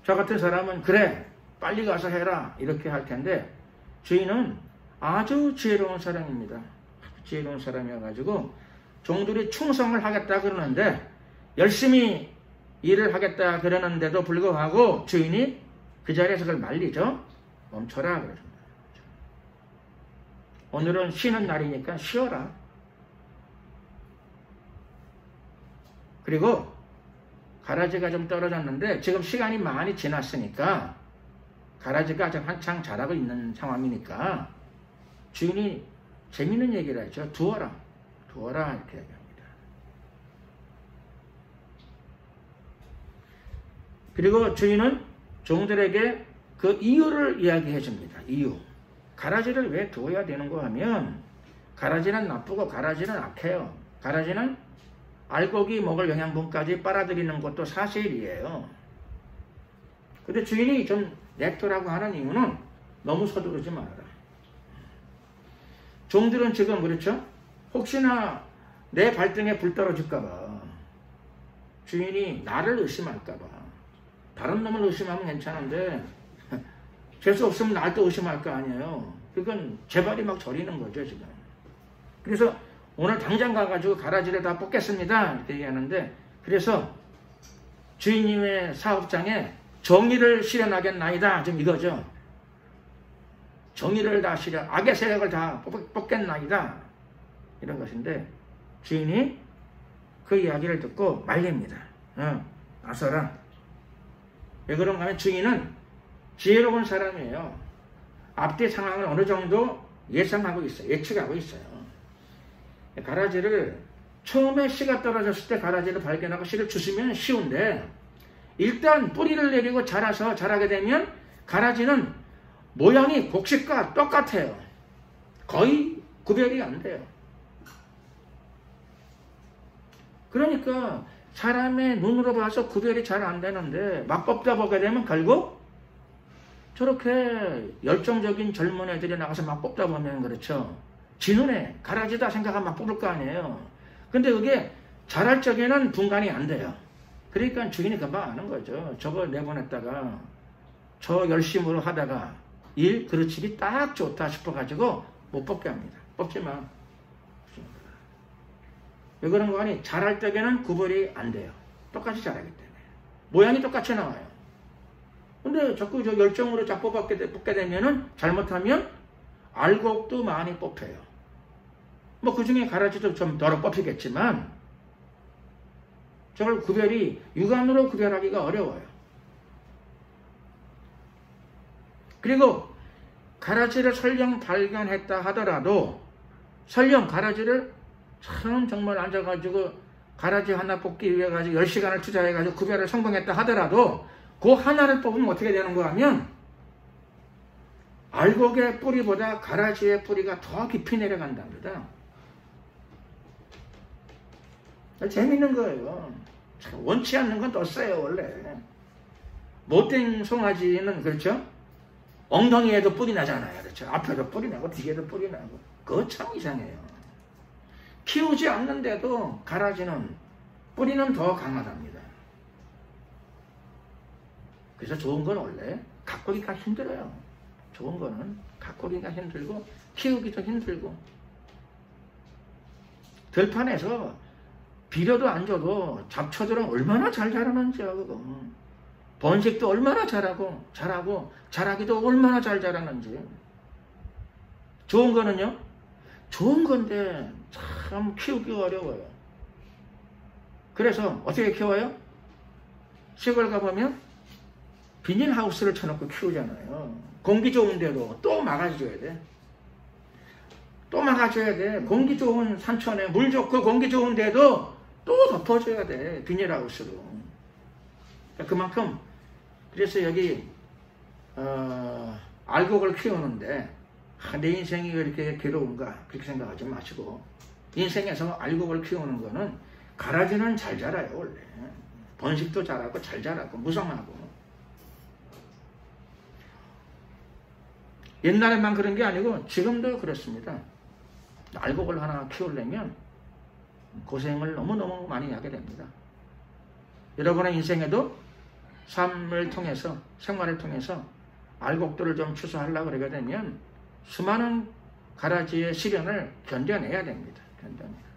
저 같은 사람은 그래 빨리 가서 해라 이렇게 할 텐데, 주인은 아주 지혜로운 사람입니다. 지혜로운 사람이어가지고 종들이 충성을 하겠다 그러는데, 열심히 일을 하겠다 그러는데도 불구하고 주인이 그 자리에서 그걸 말리죠. 멈춰라 그러십니다. 오늘은 쉬는 날이니까 쉬어라. 그리고 가라지가 좀 떨어졌는데 지금 시간이 많이 지났으니까 가라지가 아직 한창 자라고 있는 상황이니까 주인이 재밌는 얘기를 하죠. 두어라. 두어라 이렇게 얘기합니다. 그리고 주인은 종들에게 그 이유를 이야기해 줍니다. 이유. 가라지를 왜 두어야 되는가 하면, 가라지는 나쁘고 가라지는 악해요. 가라지는 알곡이 먹을 영양분까지 빨아들이는 것도 사실이에요. 근데 주인이 좀 냅두라고 하는 이유는 너무 서두르지 말아라. 종들은 지금 그렇죠? 혹시나 내 발등에 불 떨어질까봐, 주인이 나를 의심할까봐, 다른 놈을 의심하면 괜찮은데 재수 없으면 날 또 의심할 거 아니에요. 그건 제 발이 막 저리는 거죠 지금. 그래서 오늘 당장 가가지고 가라지를 다 뽑겠습니다 이렇게 얘기하는데, 그래서 주인님의 사업장에 정의를 실현하겠나이다 좀 이거죠. 정의를 다 악의 세력을 다 뽑겠나이다 이런 것인데, 주인이 그 이야기를 듣고 말립니다. 나서라. 왜 그런가 하면 주인은 지혜로운 사람이에요. 앞뒤 상황을 어느 정도 예상하고 있어요. 예측하고 있어요. 가라지를 처음에 씨가 떨어졌을 때 가라지를 발견하고 씨를 주시면 쉬운데, 일단 뿌리를 내리고 자라게 되면 가라지는 모양이 곡식과 똑같아요. 거의 구별이 안 돼요. 그러니까 사람의 눈으로 봐서 구별이 잘 안 되는데 막 뽑다 보게 되면 결국 저렇게 열정적인 젊은 애들이 나가서 막 뽑다 보면 그렇죠. 지 눈에 가라지다 생각하면 막 뽑을 거 아니에요. 근데 그게 자랄 적에는 분간이 안 돼요. 그러니까 주인이 금방 아는 거죠. 저거 내보냈다가 저 열심으로 하다가 일 그릇집이 딱 좋다 싶어가지고 못 뽑게 합니다. 뽑지 마. 왜 그런 거 아니? 자랄 적에는 구별이 안 돼요. 똑같이 자라기 때문에. 모양이 똑같이 나와요. 근데 자꾸 저 열정으로 자꾸 뽑게 되면은 잘못하면 알곡도 많이 뽑혀요. 뭐 그 중에 가라지도 좀 덜어 뽑히겠지만 저걸 육안으로 구별하기가 어려워요. 그리고 가라지를 설령 발견했다 하더라도, 설령 가라지를 정말 앉아가지고 가라지 하나 뽑기 위해 가지고 10시간을 투자해가지고 구별을 성공했다 하더라도 그 하나를 뽑으면 어떻게 되는 거 하면 알곡의 뿌리보다 가라지의 뿌리가 더 깊이 내려간답니다. 재밌는 거예요. 원치 않는 건 떴어요, 원래. 못된 송아지는, 그렇죠? 엉덩이에도 뿌리 나잖아요. 그렇죠? 앞에도 뿌리 나고, 뒤에도 뿌리 나고. 그거 참 이상해요. 키우지 않는데도 가라지는, 뿌리는 더 강하답니다. 그래서 좋은 건 원래 가꾸기가 힘들어요. 좋은 거는 가꾸기가 힘들고, 키우기도 힘들고. 들판에서 비료도 안 줘도 잡초들은 얼마나 잘 자라는지요, 그거. 번식도 얼마나 잘하고, 자라기도 얼마나 잘 자라는지. 좋은 거는요? 좋은 건데 참 키우기 어려워요. 그래서 어떻게 키워요? 시골 가보면 비닐하우스를 쳐놓고 키우잖아요. 공기 좋은데도 또 막아줘야 돼. 또 막아줘야 돼. 공기 좋은 산천에 물 좋고 공기 좋은데도 또 덮어줘야 돼. 비닐하우스로. 그만큼 그래서 여기 알곡을 키우는데 내 인생이 왜 이렇게 괴로운가 그렇게 생각하지 마시고 인생에서 알곡을 키우는 거는 가라지는 잘 자라요. 원래 번식도 잘하고 잘 자라고 무성하고. 옛날에만 그런 게 아니고 지금도 그렇습니다. 알곡을 하나 키우려면 고생을 너무너무 많이 하게 됩니다. 여러분의 인생에도 삶을 통해서 생활을 통해서 알곡들을 좀 추수하려고 그러게 되면 수많은 가라지의 시련을 견뎌내야 됩니다. 견뎌내야.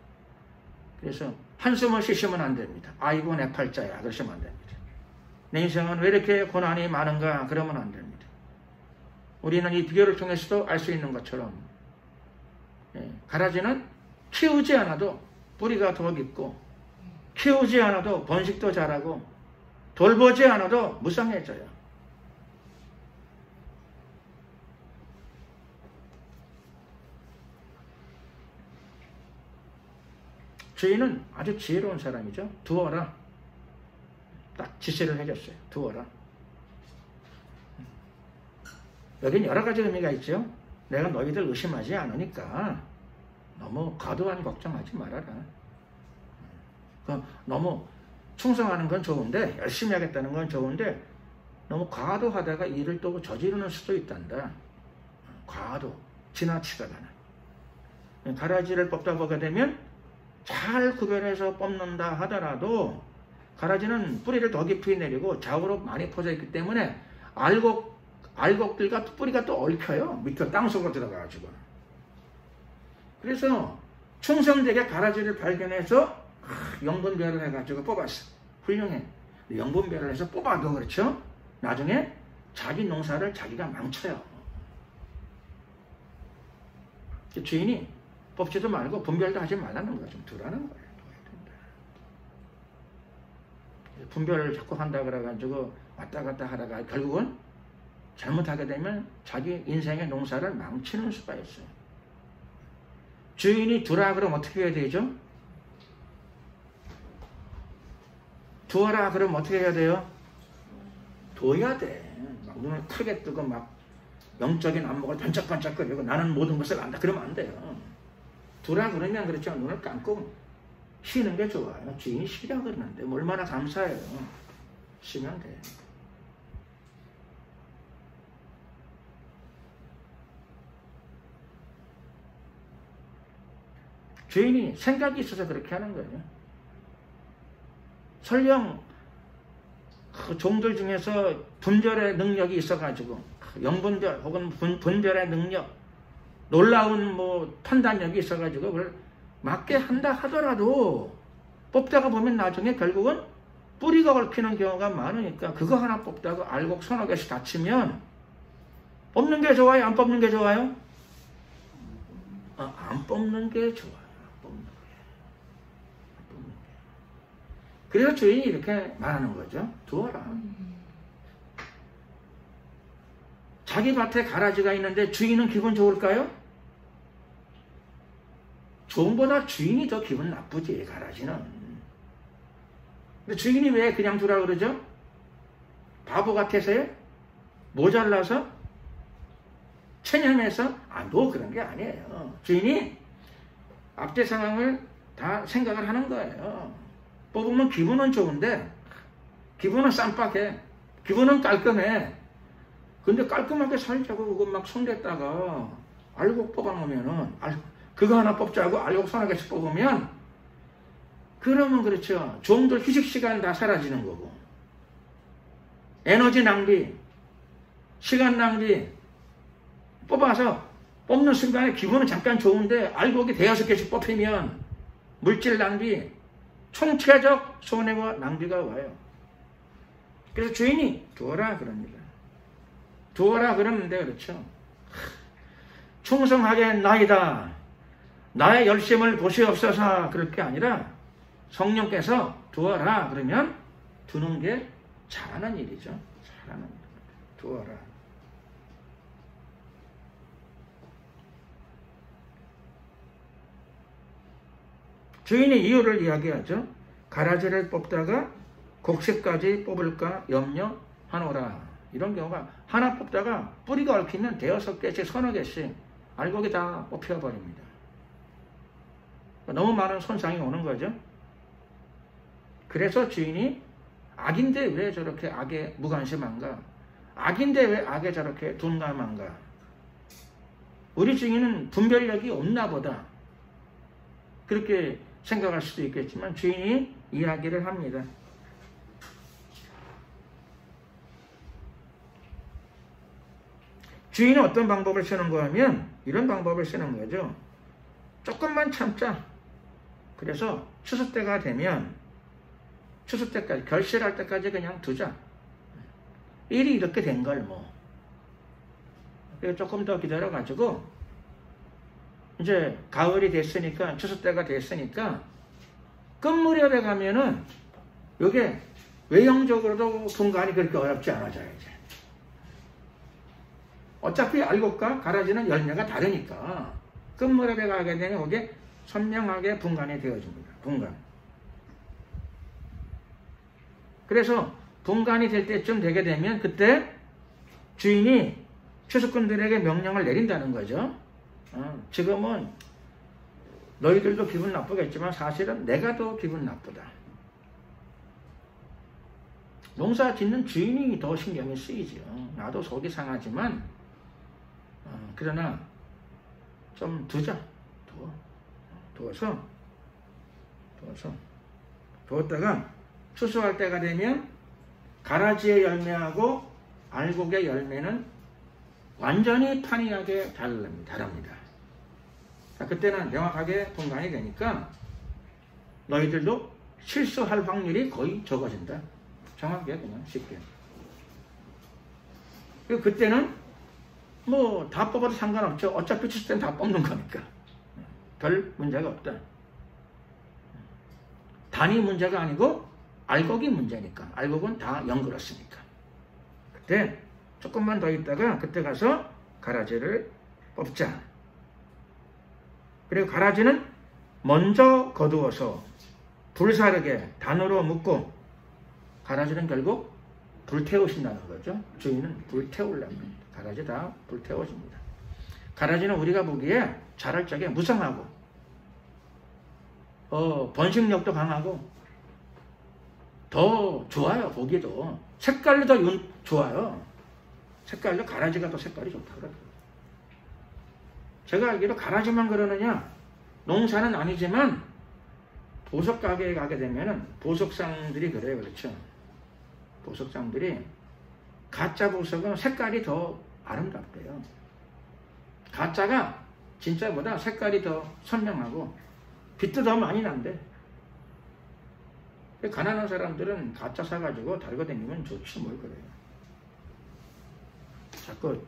그래서 한숨을 쉬시면 안 됩니다. 아이고 내 팔자야 그러시면 안 됩니다. 내 인생은 왜 이렇게 고난이 많은가 그러면 안 됩니다. 우리는 이 비교를 통해서도 알 수 있는 것처럼 가라지는 키우지 않아도 뿌리가 더 깊고 키우지 않아도 번식도 잘하고 돌보지 않아도 무성해져요. 주인은 아주 지혜로운 사람이죠. 두어라. 딱 지시를 해줬어요. 두어라. 여긴 여러 가지 의미가 있죠. 내가 너희들 의심하지 않으니까 너무 과도한 걱정하지 말아라. 너무 충성하는 건 좋은데 열심히 하겠다는 건 좋은데 너무 과도하다가 일을 또 저지르는 수도 있단다. 과도, 지나치다가는. 가라지를 뽑다 보게 되면 잘 구별해서 뽑는다 하더라도 가라지는 뿌리를 더 깊이 내리고 좌우로 많이 퍼져 있기 때문에 알곡들과 뿌리가 또 얽혀요. 밑에 땅속으로 들어가가지고. 그래서 충성되게 가라지를 발견해서 영분별을 해가지고 뽑았어. 훌륭해. 영분별을 해서 뽑아도 그렇죠. 나중에 자기 농사를 자기가 망쳐요. 주인이 뽑지도 말고 분별도 하지 말라는 거야. 좀 두라는 거야. 분별을 자꾸 한다 그래가지고 왔다 갔다 하다가 결국은 잘못하게 되면 자기 인생의 농사를 망치는 수가 있어요. 주인이 두라 그러면 어떻게 해야 되죠? 두어라 그러면 어떻게 해야 돼요? 둬야 돼. 막 눈을 크게 뜨고 막 영적인 안목을 반짝반짝거리고 나는 모든 것을 안다 그러면 안 돼요. 두라 그러면 그렇죠. 눈을 감고 쉬는 게 좋아요. 주인이 쉬라 그러는데 얼마나 감사해요. 쉬면 돼. 주인이 생각이 있어서 그렇게 하는 거예요. 설령 그 종들 중에서 분별의 능력이 있어가지고 영분별 혹은 분별의 능력, 놀라운 뭐 판단력이 있어가지고 그걸 맞게 한다 하더라도 뽑다가 보면 나중에 결국은 뿌리가 얽히는 경우가 많으니까 그거 하나 뽑다가 알곡 서너 개씩 다치면 뽑는 게 좋아요? 안 뽑는 게 좋아요? 안 뽑는 게 좋아요. 그래서 주인이 이렇게 말하는 거죠. 두어라. 자기 밭에 가라지가 있는데 주인은 기분 좋을까요? 종보다 주인이 더 기분 나쁘지, 가라지는. 근데 주인이 왜 그냥 두라 그러죠? 바보 같아서요? 모자라서? 체념해서 너 그런 게 아니에요. 주인이 앞뒤 상황을 다 생각을 하는 거예요. 뽑으면 기분은 좋은데 기분은 쌈박해. 기분은 깔끔해. 근데 깔끔하게 살자고 그거 막 손댔다가 알곡 뽑아놓으면은 그거 하나 뽑자고 알곡 서너 개씩 뽑으면 그러면 그렇죠. 종들 휴식 시간 다 사라지는 거고 에너지 낭비, 시간 낭비 뽑아서 뽑는 순간에 기분은 잠깐 좋은데 알곡이 대여섯 개씩 뽑히면 물질 낭비, 총체적 손해와 낭비가 와요. 그래서 주인이 두어라 그럽니다. 두어라 그러는데 그렇죠. 충성하겠나이다. 나의 열심을 보시옵소서 그럴 게 아니라 성령께서 두어라 그러면 두는 게 잘하는 일이죠. 잘하는 일. 두어라. 주인이 이유를 이야기하죠. 가라지를 뽑다가 곡식까지 뽑을까 염려하노라. 이런 경우가 하나 뽑다가 뿌리가 얽히면 대여섯 개씩 서너 개씩 알곡이 다 뽑혀버립니다. 너무 많은 손상이 오는 거죠. 그래서 주인이 악인데 왜 저렇게 악에 무관심한가? 악인데 왜 악에 저렇게 둔감한가? 우리 주인은 분별력이 없나 보다. 그렇게 생각할 수도 있겠지만 주인이 이야기를 합니다. 주인은 어떤 방법을 쓰는가 하면 이런 방법을 쓰는 거죠. 조금만 참자. 그래서 추수 때가 되면 추수 때까지 결실할 때까지 그냥 두자. 일이 이렇게 된 걸 뭐. 그래서 조금 더 기다려가지고 이제 가을이 됐으니까 추수 때가 됐으니까 끝무렵에 가면은 이게 외형적으로도 분간이 그렇게 어렵지 않아져요. 이제. 어차피 알곡과 가라지는 열매가 다르니까 끝무렵에 가게 되면 이게 선명하게 분간이 되어집니다. 분간. 그래서 분간이 될 때쯤 되게 되면 그때 주인이 추수꾼들에게 명령을 내린다는 거죠. 지금은 너희들도 기분 나쁘겠지만 사실은 내가 더 기분 나쁘다. 농사 짓는 주인이 더 신경이 쓰이죠. 나도 속이 상하지만 그러나 좀 두자. 두었다가 추수할 때가 되면 가라지의 열매하고 알곡의 열매는 완전히 판이하게 다릅니다. 자, 그때는 명확하게 분간이 되니까 너희들도 실수할 확률이 거의 적어진다. 정확하게 그냥 쉽게. 그리고 그때는 뭐 다 뽑아도 상관없죠. 어차피 추수 때는 다 뽑는 거니까. 별 문제가 없다. 단위 문제가 아니고 알곡이 문제니까. 알곡은 다 연그렇으니까. 그때 조금만 더 있다가 그때 가서 가라지를 뽑자. 그리고 가라지는 먼저 거두어서 불사르게 단으로 묶고 가라지는 결국 불태우신다는 거죠. 주인은 불태우려면 가라지 다 불태워집니다. 가라지는 우리가 보기에 자랄 적에 무성하고 번식력도 강하고 더 좋아요. 보기도 색깔도 더 좋아요. 색깔도 가라지가 더 색깔이 좋다 그래요. 제가 알기로 가라지만 그러느냐 농사는 아니지만 보석 가게에 가게 되면은 보석상들이 그래요. 그렇죠. 보석상들이 가짜 보석은 색깔이 더 아름답대요. 가짜가 진짜보다 색깔이 더 선명하고 빛도 더 많이 난대. 가난한 사람들은 가짜 사가지고 달고 다니면 좋지 뭘 그래요. 자꾸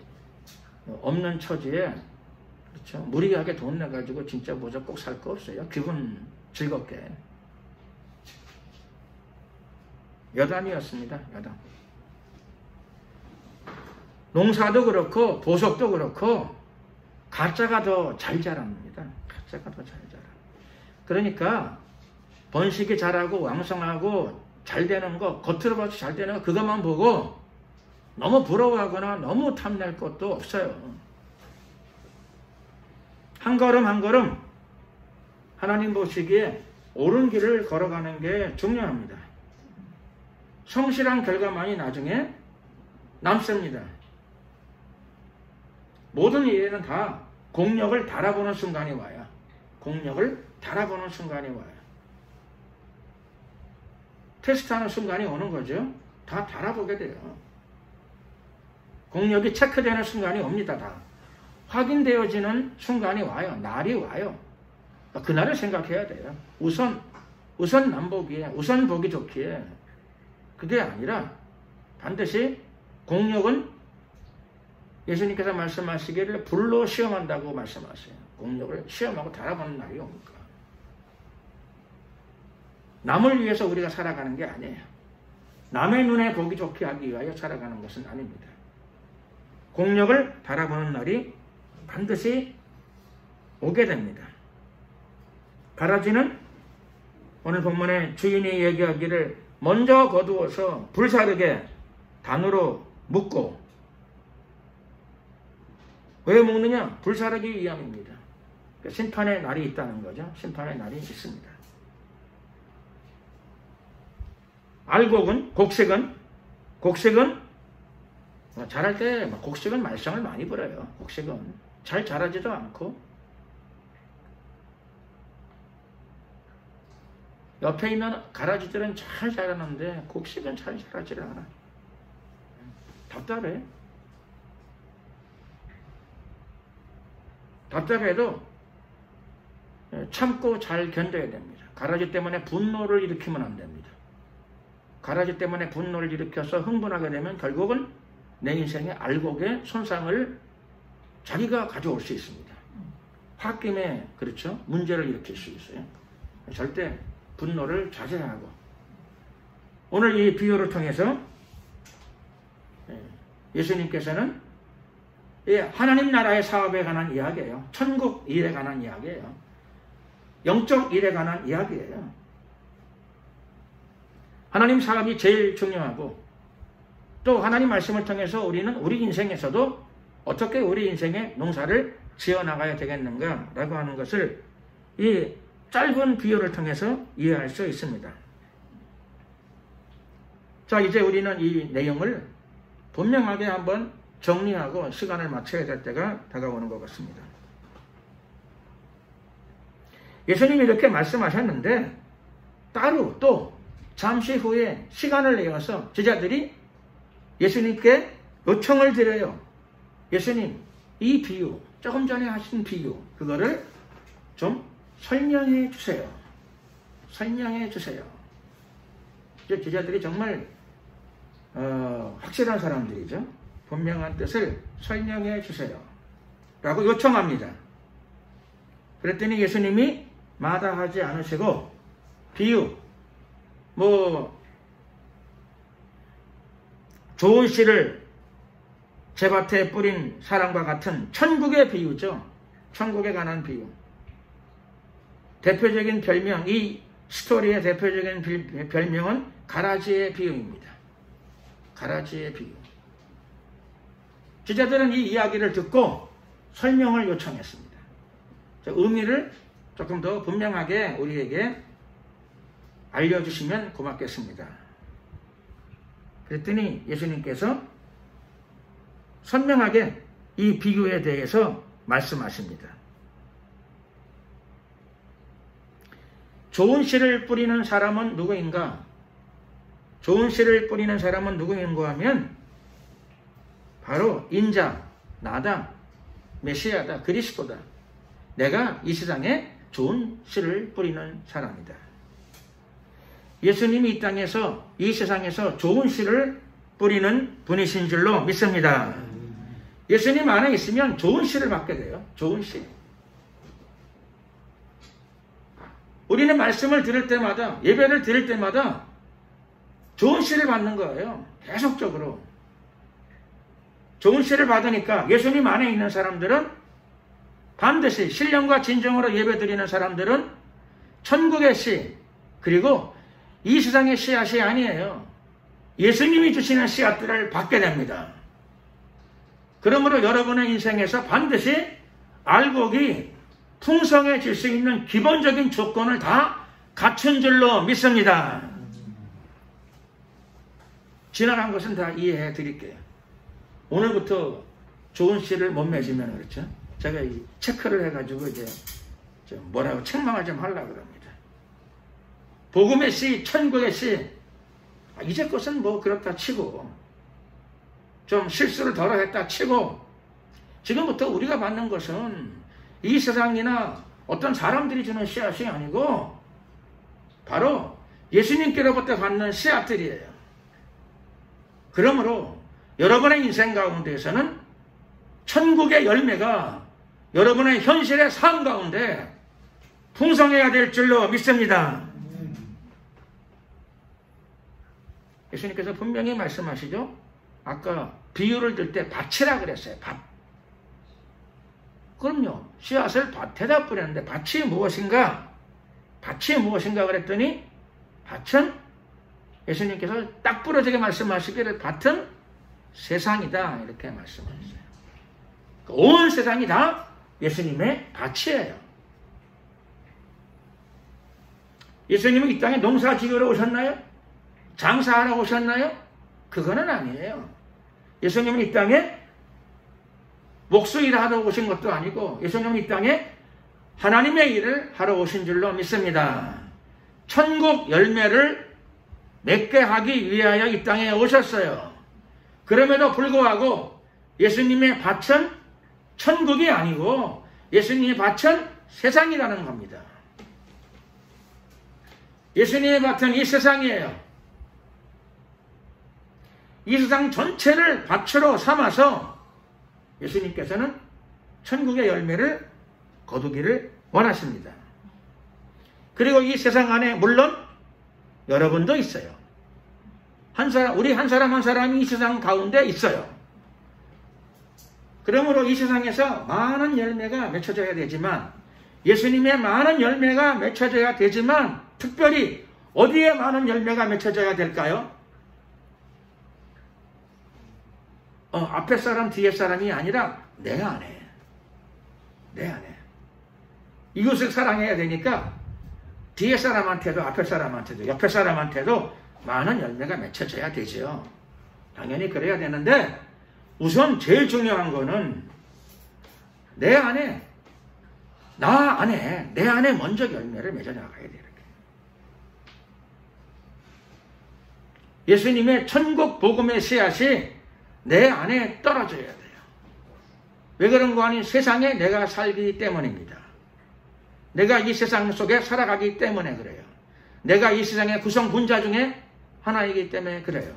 없는 처지에 그렇죠. 무리하게 돈 내가지고 진짜 보석 꼭 살 거 없어요. 기분 즐겁게. 여담이었습니다. 여담. 농사도 그렇고 보석도 그렇고 가짜가 더 잘 자랍니다. 가짜가 더 잘 자라. 그러니까 번식이 잘하고 왕성하고 잘 되는 거, 겉으로 봐도 잘 되는 거 그것만 보고 너무 부러워하거나 너무 탐낼 것도 없어요. 한 걸음 한 걸음 하나님 보시기에 옳은 길을 걸어가는 게 중요합니다. 성실한 결과만이 나중에 남습니다. 모든 일에는 다 공력을 달아보는 순간이 와요. 공력을 달아보는 순간이 와요. 테스트하는 순간이 오는 거죠. 다 달아보게 돼요. 공력이 체크되는 순간이 옵니다. 다 확인되어지는 순간이 와요. 날이 와요. 그날을 생각해야 돼요. 우선 남보기에, 우선 보기 좋기에. 그게 아니라 반드시 공력은 예수님께서 말씀하시기를 불로 시험한다고 말씀하세요. 공력을 시험하고 달아보는 날이 옵니까? 남을 위해서 우리가 살아가는 게 아니에요. 남의 눈에 보기 좋게 하기 위하여 살아가는 것은 아닙니다. 공력을 달아보는 날이 반드시 오게 됩니다. 가라지는 오늘 본문에 주인이 얘기하기를 먼저 거두어서 불사르게 단으로 묶고, 왜 묶느냐? 불사르기 위함입니다. 심판의 날이 있다는 거죠. 심판의 날이 있습니다. 알곡은, 곡식은 자랄 때 곡식은 말썽을 많이 부려요. 곡식은 잘 자라지도 않고, 옆에 있는 가라지들은 잘 자라는데 곡식은 잘 자라지를 않아. 답답해. 답답해도 참고 잘 견뎌야 됩니다. 가라지 때문에 분노를 일으키면 안 됩니다. 가라지 때문에 분노를 일으켜서 흥분하게 되면 결국은 내 인생의 알곡의 손상을 자기가 가져올 수 있습니다. 홧김에, 그렇죠? 문제를 일으킬 수 있어요. 절대 분노를 자제하고, 오늘 이 비유를 통해서 예수님께서는 하나님 나라의 사업에 관한 이야기예요. 천국 일에 관한 이야기예요. 영적 일에 관한 이야기예요. 하나님 사업이 제일 중요하고, 또 하나님 말씀을 통해서 우리는 우리 인생에서도 어떻게 우리 인생의 농사를 지어나가야 되겠는가 라고 하는 것을 이 짧은 비유를 통해서 이해할 수 있습니다. 자, 이제 우리는 이 내용을 분명하게 한번 정리하고 시간을 마쳐야 될 때가 다가오는 것 같습니다. 예수님이 이렇게 말씀하셨는데 따로 또 잠시 후에 시간을 내어서 제자들이 예수님께 요청을 드려요. 예수님, 이 비유, 조금 전에 하신 비유, 그거를 좀 설명해 주세요. 설명해 주세요. 제자들이 정말 확실한 사람들이죠. 분명한 뜻을 설명해 주세요 라고 요청합니다. 그랬더니 예수님이 마다하지 않으시고 비유, 좋은 씨를 제밭에 뿌린 사람과 같은 천국의 비유죠. 천국에 관한 비유. 대표적인 별명, 이 스토리의 대표적인 별명은 가라지의 비유입니다. 가라지의 비유. 제자들은 이 이야기를 듣고 설명을 요청했습니다. 의미를 조금 더 분명하게 우리에게 알려주시면 고맙겠습니다. 그랬더니 예수님께서 선명하게 이 비유에 대해서 말씀하십니다. 좋은 씨를 뿌리는 사람은 누구인가? 좋은 씨를 뿌리는 사람은 누구인가 하면 바로 인자, 나다, 메시아다, 그리스도다. 내가 이 세상에 좋은 씨를 뿌리는 사람이다. 예수님이 이 땅에서, 이 세상에서 좋은 씨를 뿌리는 분이신 줄로 믿습니다. 예수님 안에 있으면 좋은 씨를 받게 돼요. 좋은 씨. 우리는 말씀을 들을 때마다, 예배를 드릴 때마다 좋은 씨를 받는 거예요. 계속적으로. 좋은 씨를 받으니까 예수님 안에 있는 사람들은 반드시 신령과 진정으로 예배 드리는 사람들은 천국의 씨, 그리고 이 세상의 씨앗이 아니에요. 예수님이 주시는 씨앗들을 받게 됩니다. 그러므로 여러분의 인생에서 반드시 알곡이 풍성해질 수 있는 기본적인 조건을 다 갖춘 줄로 믿습니다. 지나간 것은 다 이해해 드릴게요. 오늘부터 좋은 씨를 못 맺으면 그렇죠. 제가 이 체크를 해가지고 이제 좀 뭐라고 책망을 좀 하려고 그럽니다. 복음의 씨, 천국의 씨, 이제 것은 뭐 그렇다 치고 좀 실수를 덜어 했다 치고 지금부터 우리가 받는 것은 이 세상이나 어떤 사람들이 주는 씨앗이 아니고 바로 예수님께로부터 받는 씨앗들이에요. 그러므로 여러분의 인생 가운데에서는 천국의 열매가 여러분의 현실의 삶 가운데 풍성해야 될 줄로 믿습니다. 예수님께서 분명히 말씀하시죠. 아까 비유를 들 때 밭이라 그랬어요. 밭. 그럼요. 씨앗을 밭에다 뿌렸는데 밭이 무엇인가? 밭이 무엇인가 그랬더니 밭은 예수님께서 딱 부러지게 말씀하시기를 밭은 세상이다 이렇게 말씀하셨어요. 온 세상이 다 예수님의 밭이에요. 예수님은 이 땅에 농사 지으러 오셨나요? 장사하러 오셨나요? 그거는 아니에요. 예수님은 이 땅에 목수일을 하러 오신 것도 아니고 예수님은 이 땅에 하나님의 일을 하러 오신 줄로 믿습니다. 천국 열매를 맺게 하기 위하여 이 땅에 오셨어요. 그럼에도 불구하고 예수님의 밭은 천국이 아니고 예수님의 밭은 세상이라는 겁니다. 예수님의 밭은 이 세상이에요. 이 세상 전체를 밭으로 삼아서 예수님께서는 천국의 열매를 거두기를 원하십니다. 그리고 이 세상 안에 물론 여러분도 있어요. 우리 한 사람 한 사람이 이 세상 가운데 있어요. 그러므로 이 세상에서 많은 열매가 맺혀져야 되지만 예수님의 많은 열매가 맺혀져야 되지만 특별히 어디에 많은 열매가 맺혀져야 될까요? 앞에 사람 뒤에 사람이 아니라 내 안에 이웃을 사랑해야 되니까 뒤에 사람한테도 앞에 사람한테도 옆에 사람한테도 많은 열매가 맺혀져야 되죠. 당연히 그래야 되는데 우선 제일 중요한 거는 내 안에 먼저 열매를 맺어 나가야 돼요. 예수님의 천국 복음의 씨앗이 내 안에 떨어져야 돼요. 왜 그런 거 아니? 세상에 내가 살기 때문입니다. 내가 이 세상 속에 살아가기 때문에 그래요. 내가 이 세상의 구성 분자 중에 하나이기 때문에 그래요.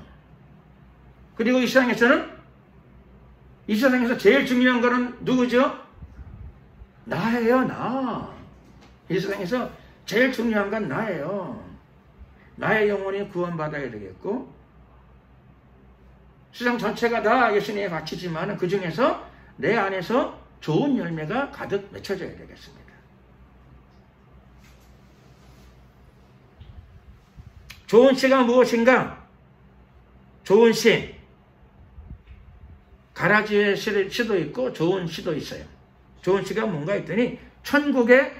그리고 이 세상에서 제일 중요한 거는 누구죠? 나예요, 나. 이 세상에서 제일 중요한 건 나예요. 나의 영혼이 구원받아야 되겠고 세상 전체가 다 예수님의 밭이지만 그 중에서 내 안에서 좋은 열매가 가득 맺혀져야 되겠습니다. 좋은 씨가 무엇인가? 좋은 씨. 가라지의 씨도 있고 좋은 씨도 있어요. 좋은 씨가 뭔가 했더니 천국의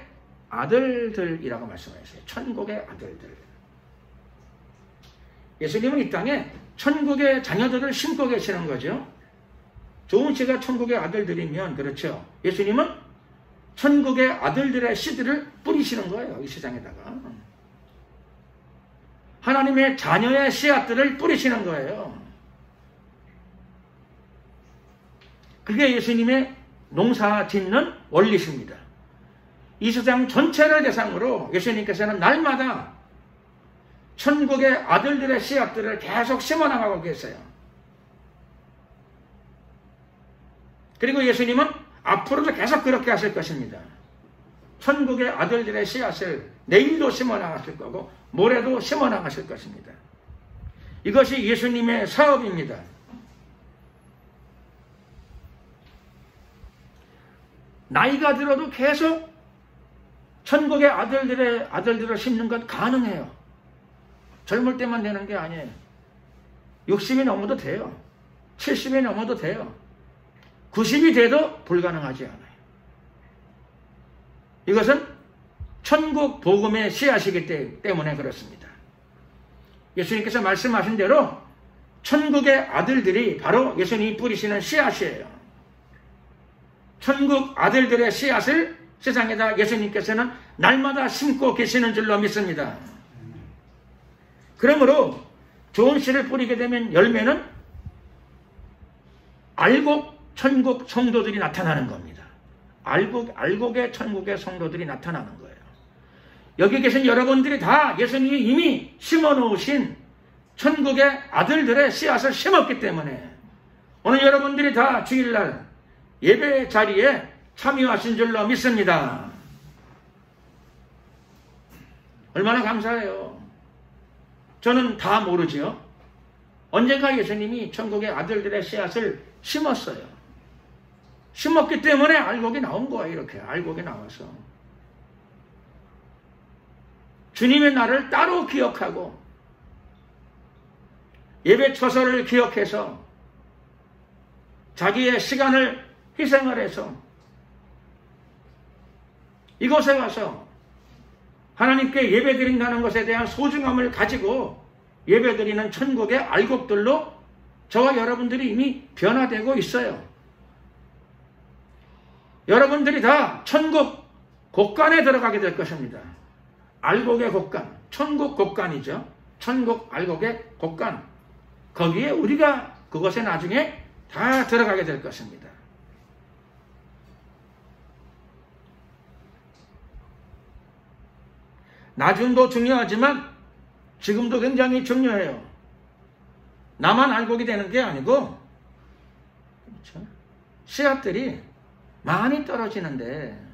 아들들이라고 말씀하셨어요. 천국의 아들들. 예수님은 이 땅에 천국의 자녀들을 심고 계시는 거죠. 좋은 씨가 천국의 아들들이면 그렇죠. 예수님은 천국의 아들들의 씨들을 뿌리시는 거예요. 이 세상에다가. 하나님의 자녀의 씨앗들을 뿌리시는 거예요. 그게 예수님의 농사 짓는 원리십니다. 이 세상 전체를 대상으로 예수님께서는 날마다 천국의 아들들의 씨앗들을 계속 심어나가고 계세요. 그리고 예수님은 앞으로도 계속 그렇게 하실 것입니다. 천국의 아들들의 씨앗을 내일도 심어나가실 거고 모레도 심어나가실 것입니다. 이것이 예수님의 사업입니다. 나이가 들어도 계속 천국의 아들들을 심는 건 가능해요. 젊을 때만 되는 게 아니에요. 60이 넘어도 돼요. 70이 넘어도 돼요. 90이 돼도 불가능하지 않아요. 이것은 천국 복음의 씨앗이기 때문에 그렇습니다. 예수님께서 말씀하신 대로 천국의 아들들이 바로 예수님이 뿌리시는 씨앗이에요. 천국 아들들의 씨앗을 세상에다 예수님께서는 날마다 심고 계시는 줄로 믿습니다. 그러므로 좋은 씨를 뿌리게 되면 열매는 알곡 천국 성도들이 나타나는 겁니다. 알곡의 천국의 성도들이 나타나는 거예요. 여기 계신 여러분들이 다 예수님이 이미 심어놓으신 천국의 아들들의 씨앗을 심었기 때문에 오늘 여러분들이 다 주일날 예배 자리에 참여하신 줄로 믿습니다. 얼마나 감사해요. 저는 다 모르지요. 언젠가 예수님이 천국의 아들들의 씨앗을 심었어요. 심었기 때문에 알곡이 나온 거예요. 이렇게 알곡이 나와서 주님의 날을 따로 기억하고 예배 처소를 기억해서 자기의 시간을 희생을 해서 이곳에 와서 하나님께 예배드린다는 것에 대한 소중함을 가지고 예배드리는 천국의 알곡들로 저와 여러분들이 이미 변화되고 있어요. 여러분들이 다 천국 곳간에 들어가게 될 것입니다. 알곡의 곳간, 천국 곳간이죠. 천국 알곡의 곳간. 거기에 우리가 그것에 나중에 다 들어가게 될 것입니다. 나중도 중요하지만 지금도 굉장히 중요해요. 나만 알곡이 되는 게 아니고 그렇죠? 씨앗들이 많이 떨어지는데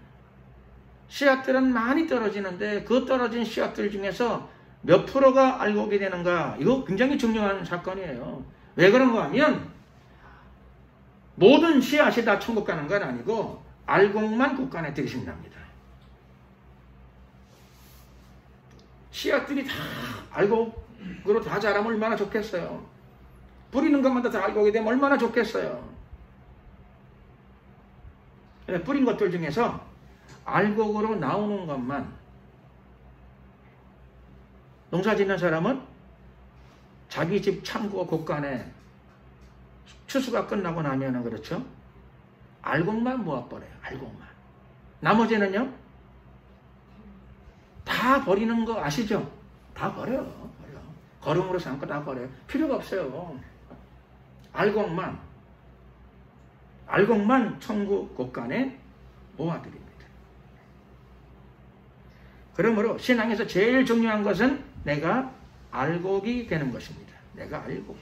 씨앗들은 많이 떨어지는데 그 떨어진 씨앗들 중에서 몇 프로가 알곡이 되는가 이거 굉장히 중요한 사건이에요. 왜 그런가 하면 모든 씨앗이 다 천국 가는 건 아니고 알곡만 국간에 들이신답니다. 씨앗들이 다 알곡으로 다 자라면 얼마나 좋겠어요. 뿌리는 것마다 다 알곡이 되면 얼마나 좋겠어요. 뿌린 것들 중에서 알곡으로 나오는 것만 농사 짓는 사람은 자기 집 창고 곳간에 추수가 끝나고 나면은 그렇죠. 알곡만 모아버려요. 알곡만. 나머지는요. 다 버리는 거 아시죠? 다 버려요. 버려. 거름으로 삼고 다 버려요. 필요가 없어요. 알곡만 천국 곳간에 모아드립니다. 그러므로 신앙에서 제일 중요한 것은 내가 알곡이 되는 것입니다. 내가 알곡.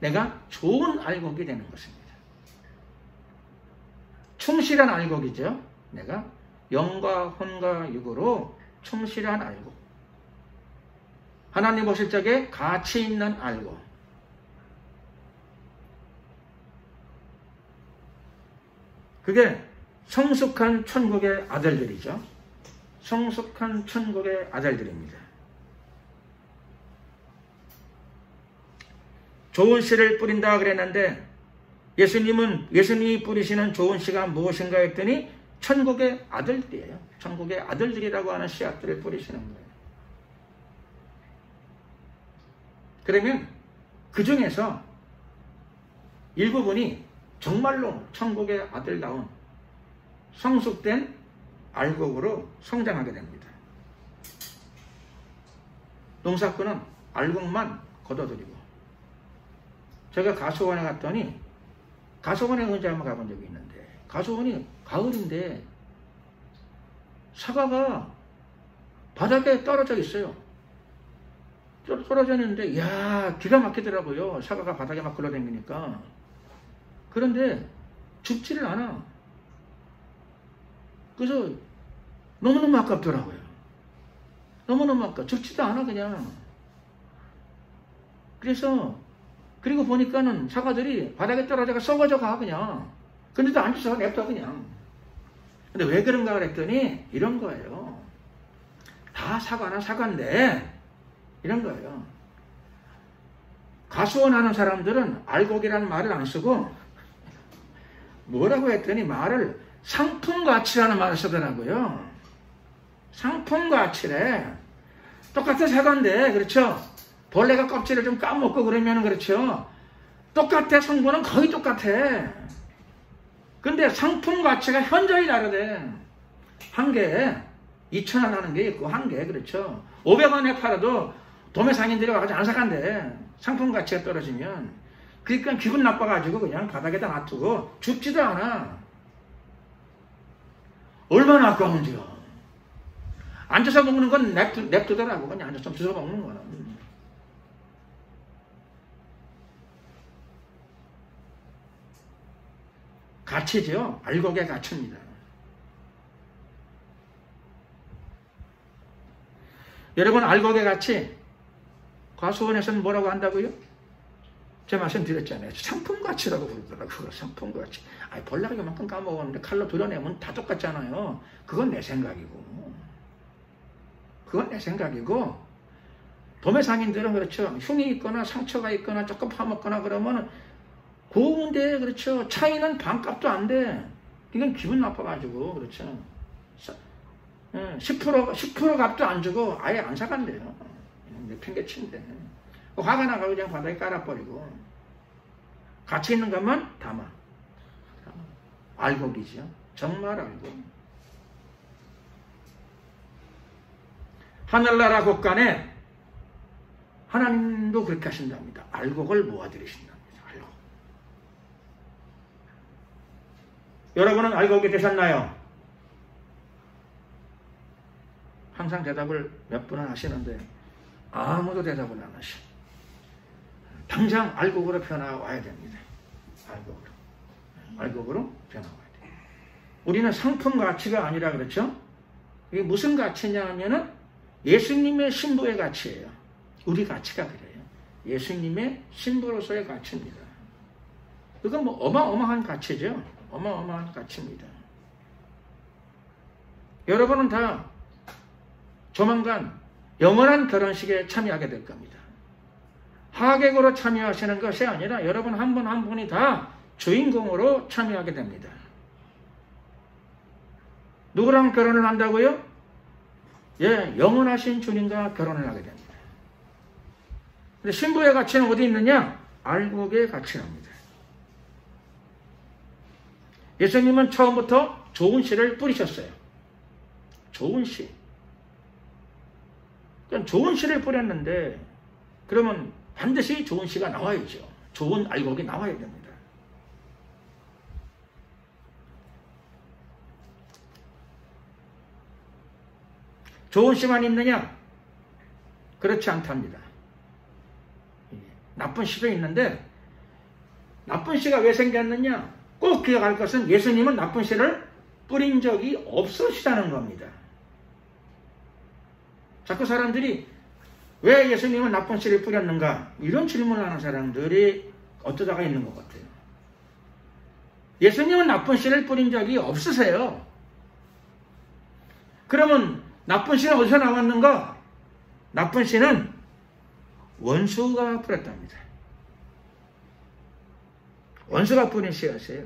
내가 좋은 알곡이 되는 것입니다. 충실한 알곡이죠. 내가 영과 혼과 육으로 충실한 알곡. 하나님 보실 적에 가치 있는 알곡. 그게 성숙한 천국의 아들들이죠. 성숙한 천국의 아들들입니다. 좋은 씨를 뿌린다 그랬는데 예수님이 뿌리시는 좋은 씨가 무엇인가 했더니 천국의 아들들이에요. 천국의 아들들이라고 하는 씨앗들을 뿌리시는 거예요. 그러면 그 중에서 일부분이 정말로 천국의 아들다운 성숙된 알곡으로 성장하게 됩니다. 농사꾼은 알곡만 걷어들이고 제가 가수원에 갔더니 가수원에 언제 한번 가본 적이 있는데 가수원이 가을인데 사과가 바닥에 떨어져 있어요. 떨어져 있는데 이야 기가 막히더라고요. 사과가 바닥에 막 굴러다니니까. 그런데 죽지를 않아. 그래서 너무너무 아깝더라고요. 너무너무 아까워. 죽지도 않아 그냥. 그리고 보니까는 사과들이 바닥에 떨어져가 썩어져 가 그냥. 근데도 안 주워 냅둬 그냥. 근데 왜 그런가 그랬더니 이런 거예요. 다 사과나 사과인데 이런 거예요. 가수원 하는 사람들은 알곡이라는 말을 안 쓰고 뭐라고 했더니 말을 상품가치라는 말을 쓰더라고요. 상품가치래. 똑같은 사과인데, 그렇죠? 벌레가 껍질을 좀 까먹고 그러면, 그렇죠? 똑같아. 성분은 거의 똑같아. 근데 상품가치가 현저히 다르대. 한 개에 2,000원 하는 게 있고, 한 개, 그렇죠? 500원에 팔아도 도매 상인들이 와가지고 안 사간대. 상품가치가 떨어지면. 그러니까 기분 나빠가지고 그냥 바닥에다 놔두고 죽지도 않아. 얼마나 아까운지요. 앉아서 먹는 건 냅두더라고. 그냥 앉아서 주워 먹는 거는. 가치죠. 알곡의 가치입니다. 여러분, 알곡의 가치 과수원에서는 뭐라고 한다고요? 제가 말씀드렸잖아요. 상품가치라고 부르더라고요. 상품가치. 아니, 벌레가 요만큼 까먹었는데 칼로 드러내면 다 똑같잖아요. 그건 내 생각이고. 그건 내 생각이고. 도매 상인들은 그렇죠. 흉이 있거나 상처가 있거나 조금 파먹거나 그러면 고운데, 그렇죠. 차이는 반값도 안 돼. 이건 기분 나빠가지고, 그렇죠. 10% 값도 안 주고 아예 안 사간대요. 팽개친대. 화가 나가고 그냥 바닥에 깔아버리고. 가치 있는 것만 담아. 알곡이죠. 정말 알곡. 하늘나라 곳간에 하나님도 그렇게 하신답니다. 알곡을 모아들이신답니다. 알곡. 여러분은 알곡이 되셨나요? 항상 대답을 몇 분은 하시는데 아무도 대답을 안 하셔. 당장 알곡으로 변화와야 됩니다. 알곡으로 변화와야 돼요. 우리는 상품 가치가 아니라, 그렇죠? 이게 무슨 가치냐 하면은 예수님의 신부의 가치예요. 우리 가치가 그래요. 예수님의 신부로서의 가치입니다. 그건 뭐 어마어마한 가치죠. 어마어마한 가치입니다. 여러분은 다 조만간 영원한 결혼식에 참여하게 될 겁니다. 하객으로 참여하시는 것이 아니라 여러분 한 분 한 분이 다 주인공으로 참여하게 됩니다. 누구랑 결혼을 한다고요? 예, 영원하신 주님과 결혼을 하게 됩니다. 근데 신부의 가치는 어디 있느냐? 알곡의 가치랍니다. 예수님은 처음부터 좋은 씨를 뿌리셨어요. 좋은 씨. 좋은 씨를 뿌렸는데 그러면 반드시 좋은 씨가 나와야죠. 좋은 알곡이 나와야 됩니다. 좋은 씨만 있느냐? 그렇지 않답니다. 나쁜 씨도 있는데 나쁜 씨가 왜 생겼느냐? 꼭 기억할 것은 예수님은 나쁜 씨를 뿌린 적이 없으시다는 겁니다. 자꾸 사람들이 왜 예수님은 나쁜 씨를 뿌렸는가? 이런 질문을 하는 사람들이 어쩌다가 있는 것 같아요. 예수님은 나쁜 씨를 뿌린 적이 없으세요. 그러면 나쁜 씨는 어디서 나왔는가? 나쁜 씨는 원수가 뿌렸답니다. 원수가 뿌린 씨였어요.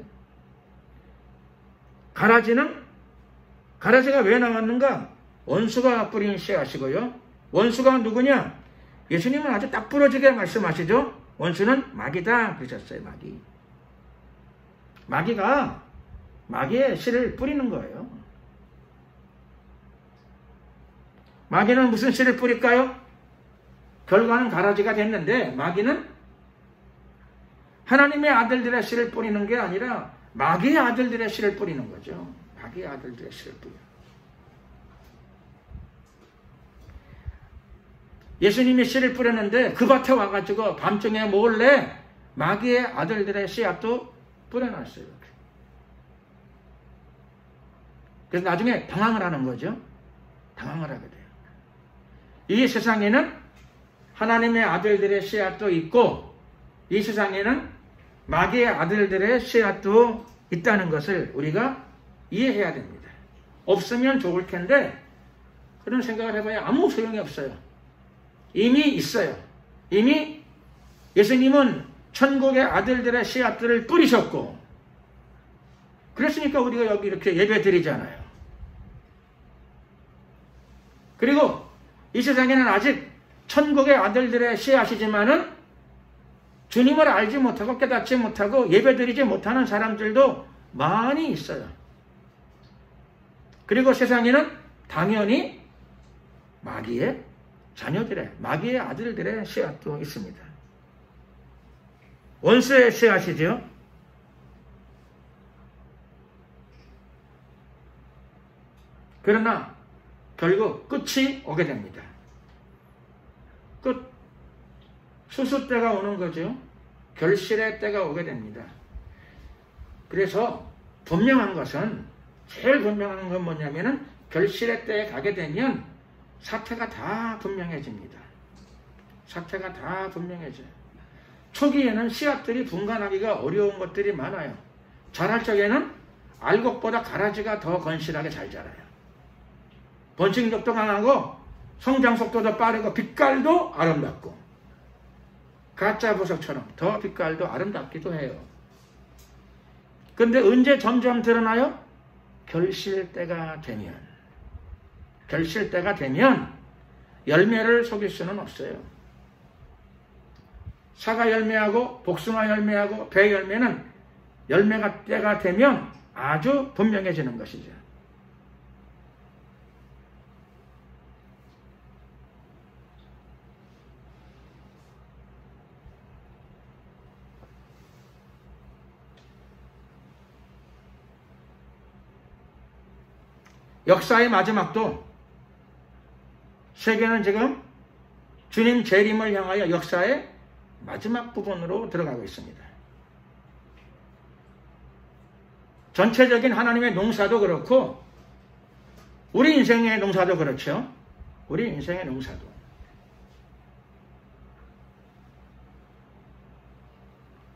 가라지가 왜 나왔는가? 원수가 뿌린 씨앗이고요. 원수가 누구냐? 예수님은 아주 딱 부러지게 말씀하시죠. 원수는 마귀다 그러셨어요. 마귀. 마귀가 마귀의 씨를 뿌리는 거예요. 마귀는 무슨 씨를 뿌릴까요? 결과는 가라지가 됐는데 마귀는 하나님의 아들들의 씨를 뿌리는 게 아니라 마귀의 아들들의 씨를 뿌리는 거죠. 마귀의 아들들의 씨를 뿌려. 예수님이 씨를 뿌렸는데 그 밭에 와가지고 밤중에 몰래 마귀의 아들들의 씨앗도 뿌려놨어요. 그래서 나중에 당황을 하는 거죠. 당황을 하게 돼요. 이 세상에는 하나님의 아들들의 씨앗도 있고 이 세상에는 마귀의 아들들의 씨앗도 있다는 것을 우리가 이해해야 됩니다. 없으면 좋을 텐데 그런 생각을 해봐야 아무 소용이 없어요. 이미 있어요. 이미 예수님은 천국의 아들들의 씨앗들을 뿌리셨고 그랬으니까 우리가 여기 이렇게 예배 드리잖아요. 그리고 이 세상에는 아직 천국의 아들들의 씨앗이지만은 주님을 알지 못하고 깨닫지 못하고 예배 드리지 못하는 사람들도 많이 있어요. 그리고 세상에는 당연히 마귀의 자녀들의, 마귀의 아들들의 씨앗도 있습니다. 원수의 씨앗이죠. 그러나 결국 끝이 오게 됩니다. 끝. 수수 때가 오는 거죠. 결실의 때가 오게 됩니다. 그래서 분명한 것은, 제일 분명한 건 뭐냐면은 결실의 때에 가게 되면 사태가 다 분명해집니다. 사태가 다 분명해져요. 초기에는 씨앗들이 분간하기가 어려운 것들이 많아요. 자랄 적에는 알곡보다 가라지가 더 건실하게 잘 자라요. 번식력도 강하고 성장 속도도 빠르고 빛깔도 아름답고, 가짜 보석처럼 더 빛깔도 아름답기도 해요. 근데 언제 점점 드러나요? 결실 때가 되면. 결실 때가 되면 열매를 속일 수는 없어요. 사과 열매하고 복숭아 열매하고 배 열매는 열매가 때가 되면 아주 분명해지는 것이죠. 역사의 마지막도, 세계는 지금 주님 재림을 향하여 역사의 마지막 부분으로 들어가고 있습니다. 전체적인 하나님의 농사도 그렇고 우리 인생의 농사도 그렇죠. 우리 인생의 농사도.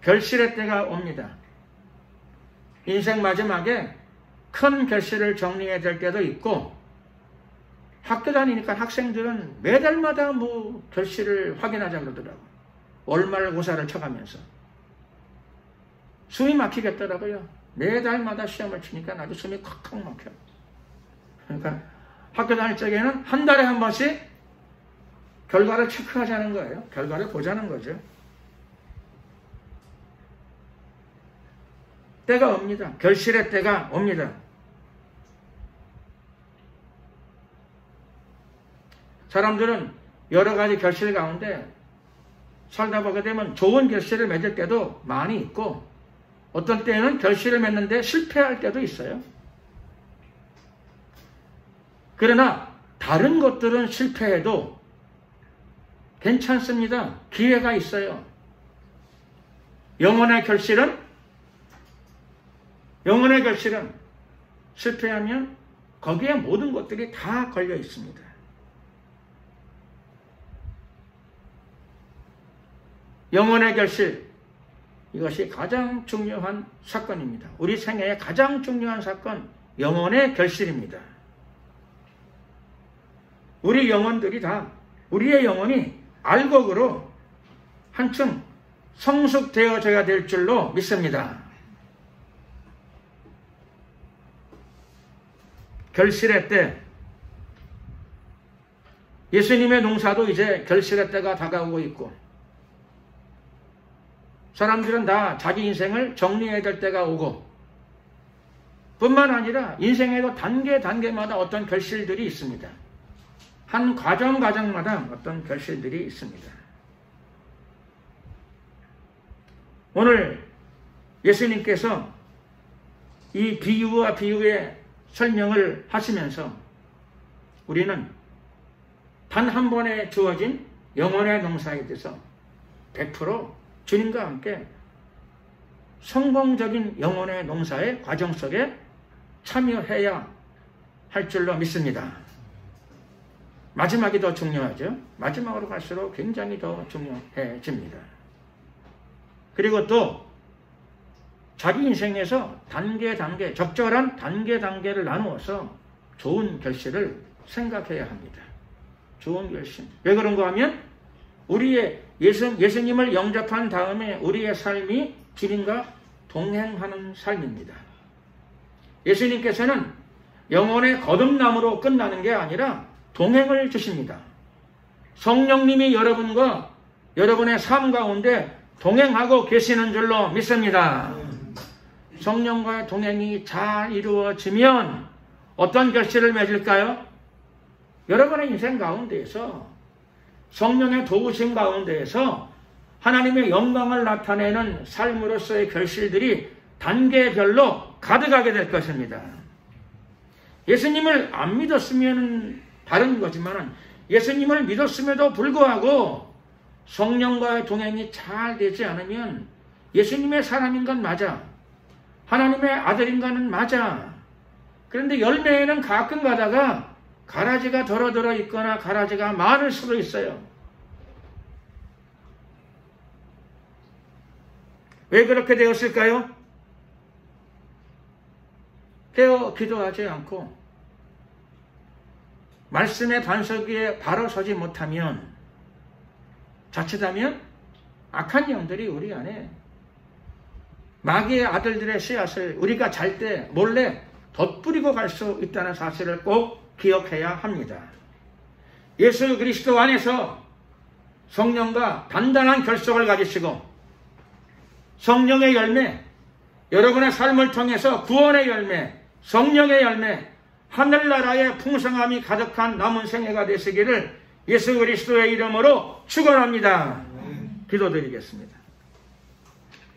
결실의 때가 옵니다. 인생 마지막에 큰 결실을 정리해야 될 때도 있고, 학교 다니니까 학생들은 매달마다 뭐 결실을 확인하자 그러더라고요. 월말고사를 쳐가면서. 숨이 막히겠더라고요. 매달마다 시험을 치니까 아주 숨이 콱콱 막혀. 그러니까 학교 다닐 적에는 한 달에 한 번씩 결과를 체크하자는 거예요. 결과를 보자는 거죠. 때가 옵니다. 결실의 때가 옵니다. 사람들은 여러 가지 결실 가운데 살다 보게 되면 좋은 결실을 맺을 때도 많이 있고, 어떤 때는 결실을 맺는데 실패할 때도 있어요. 그러나 다른 것들은 실패해도 괜찮습니다. 기회가 있어요. 영혼의 결실은 실패하면 거기에 모든 것들이 다 걸려 있습니다. 영혼의 결실, 이것이 가장 중요한 사건입니다. 우리 생애의 가장 중요한 사건, 영혼의 결실입니다. 우리 영혼들이 다, 우리의 영혼이 알곡으로 한층 성숙되어져야 될 줄로 믿습니다. 결실의 때, 예수님의 농사도 이제 결실의 때가 다가오고 있고, 사람들은 다 자기 인생을 정리해야 될 때가 오고, 뿐만 아니라 인생에도 단계마다 어떤 결실들이 있습니다. 한 과정마다 어떤 결실들이 있습니다. 오늘 예수님께서 이 비유와 비유의 설명을 하시면서 우리는 단 한 번에 주어진 영혼의 농사에 대해서 100% 주님과 함께 성공적인 영혼의 농사의 과정 속에 참여해야 할 줄로 믿습니다. 마지막이 더 중요하죠. 마지막으로 갈수록 굉장히 더 중요해집니다. 그리고 또 자기 인생에서 적절한 단계를 나누어서 좋은 결실을 생각해야 합니다. 좋은 결실. 왜 그런가 하면 우리의 예수님을 영접한 다음에 우리의 삶이 주님과 동행하는 삶입니다. 예수님께서는 영혼의 거듭남으로 끝나는 게 아니라 동행을 주십니다. 성령님이 여러분과 여러분의 삶 가운데 동행하고 계시는 줄로 믿습니다. 성령과의 동행이 잘 이루어지면 어떤 결실을 맺을까요? 여러분의 인생 가운데에서 성령의 도우심 가운데에서 하나님의 영광을 나타내는 삶으로서의 결실들이 단계별로 가득하게 될 것입니다. 예수님을 안 믿었으면 다른 거지만 예수님을 믿었음에도 불구하고 성령과의 동행이 잘 되지 않으면 예수님의 사람인 건 맞아. 하나님의 아들인 거는 맞아. 그런데 열매에는 가끔 가다가 가라지가 덜어들어 있거나 가라지가 많을 수도 있어요. 왜 그렇게 되었을까요? 깨어 기도하지 않고 말씀의 반석 위에 바로 서지 못하면 자칫하면 악한 영들이 우리 안에 마귀의 아들들의 씨앗을 우리가 잘 때 몰래 덧뿌리고 갈 수 있다는 사실을 꼭 기억해야 합니다. 예수 그리스도 안에서 성령과 단단한 결속을 가지시고 성령의 열매, 여러분의 삶을 통해서 구원의 열매, 성령의 열매, 하늘나라의 풍성함이 가득한 남은 생애가 되시기를 예수 그리스도의 이름으로 축원합니다. 기도드리겠습니다.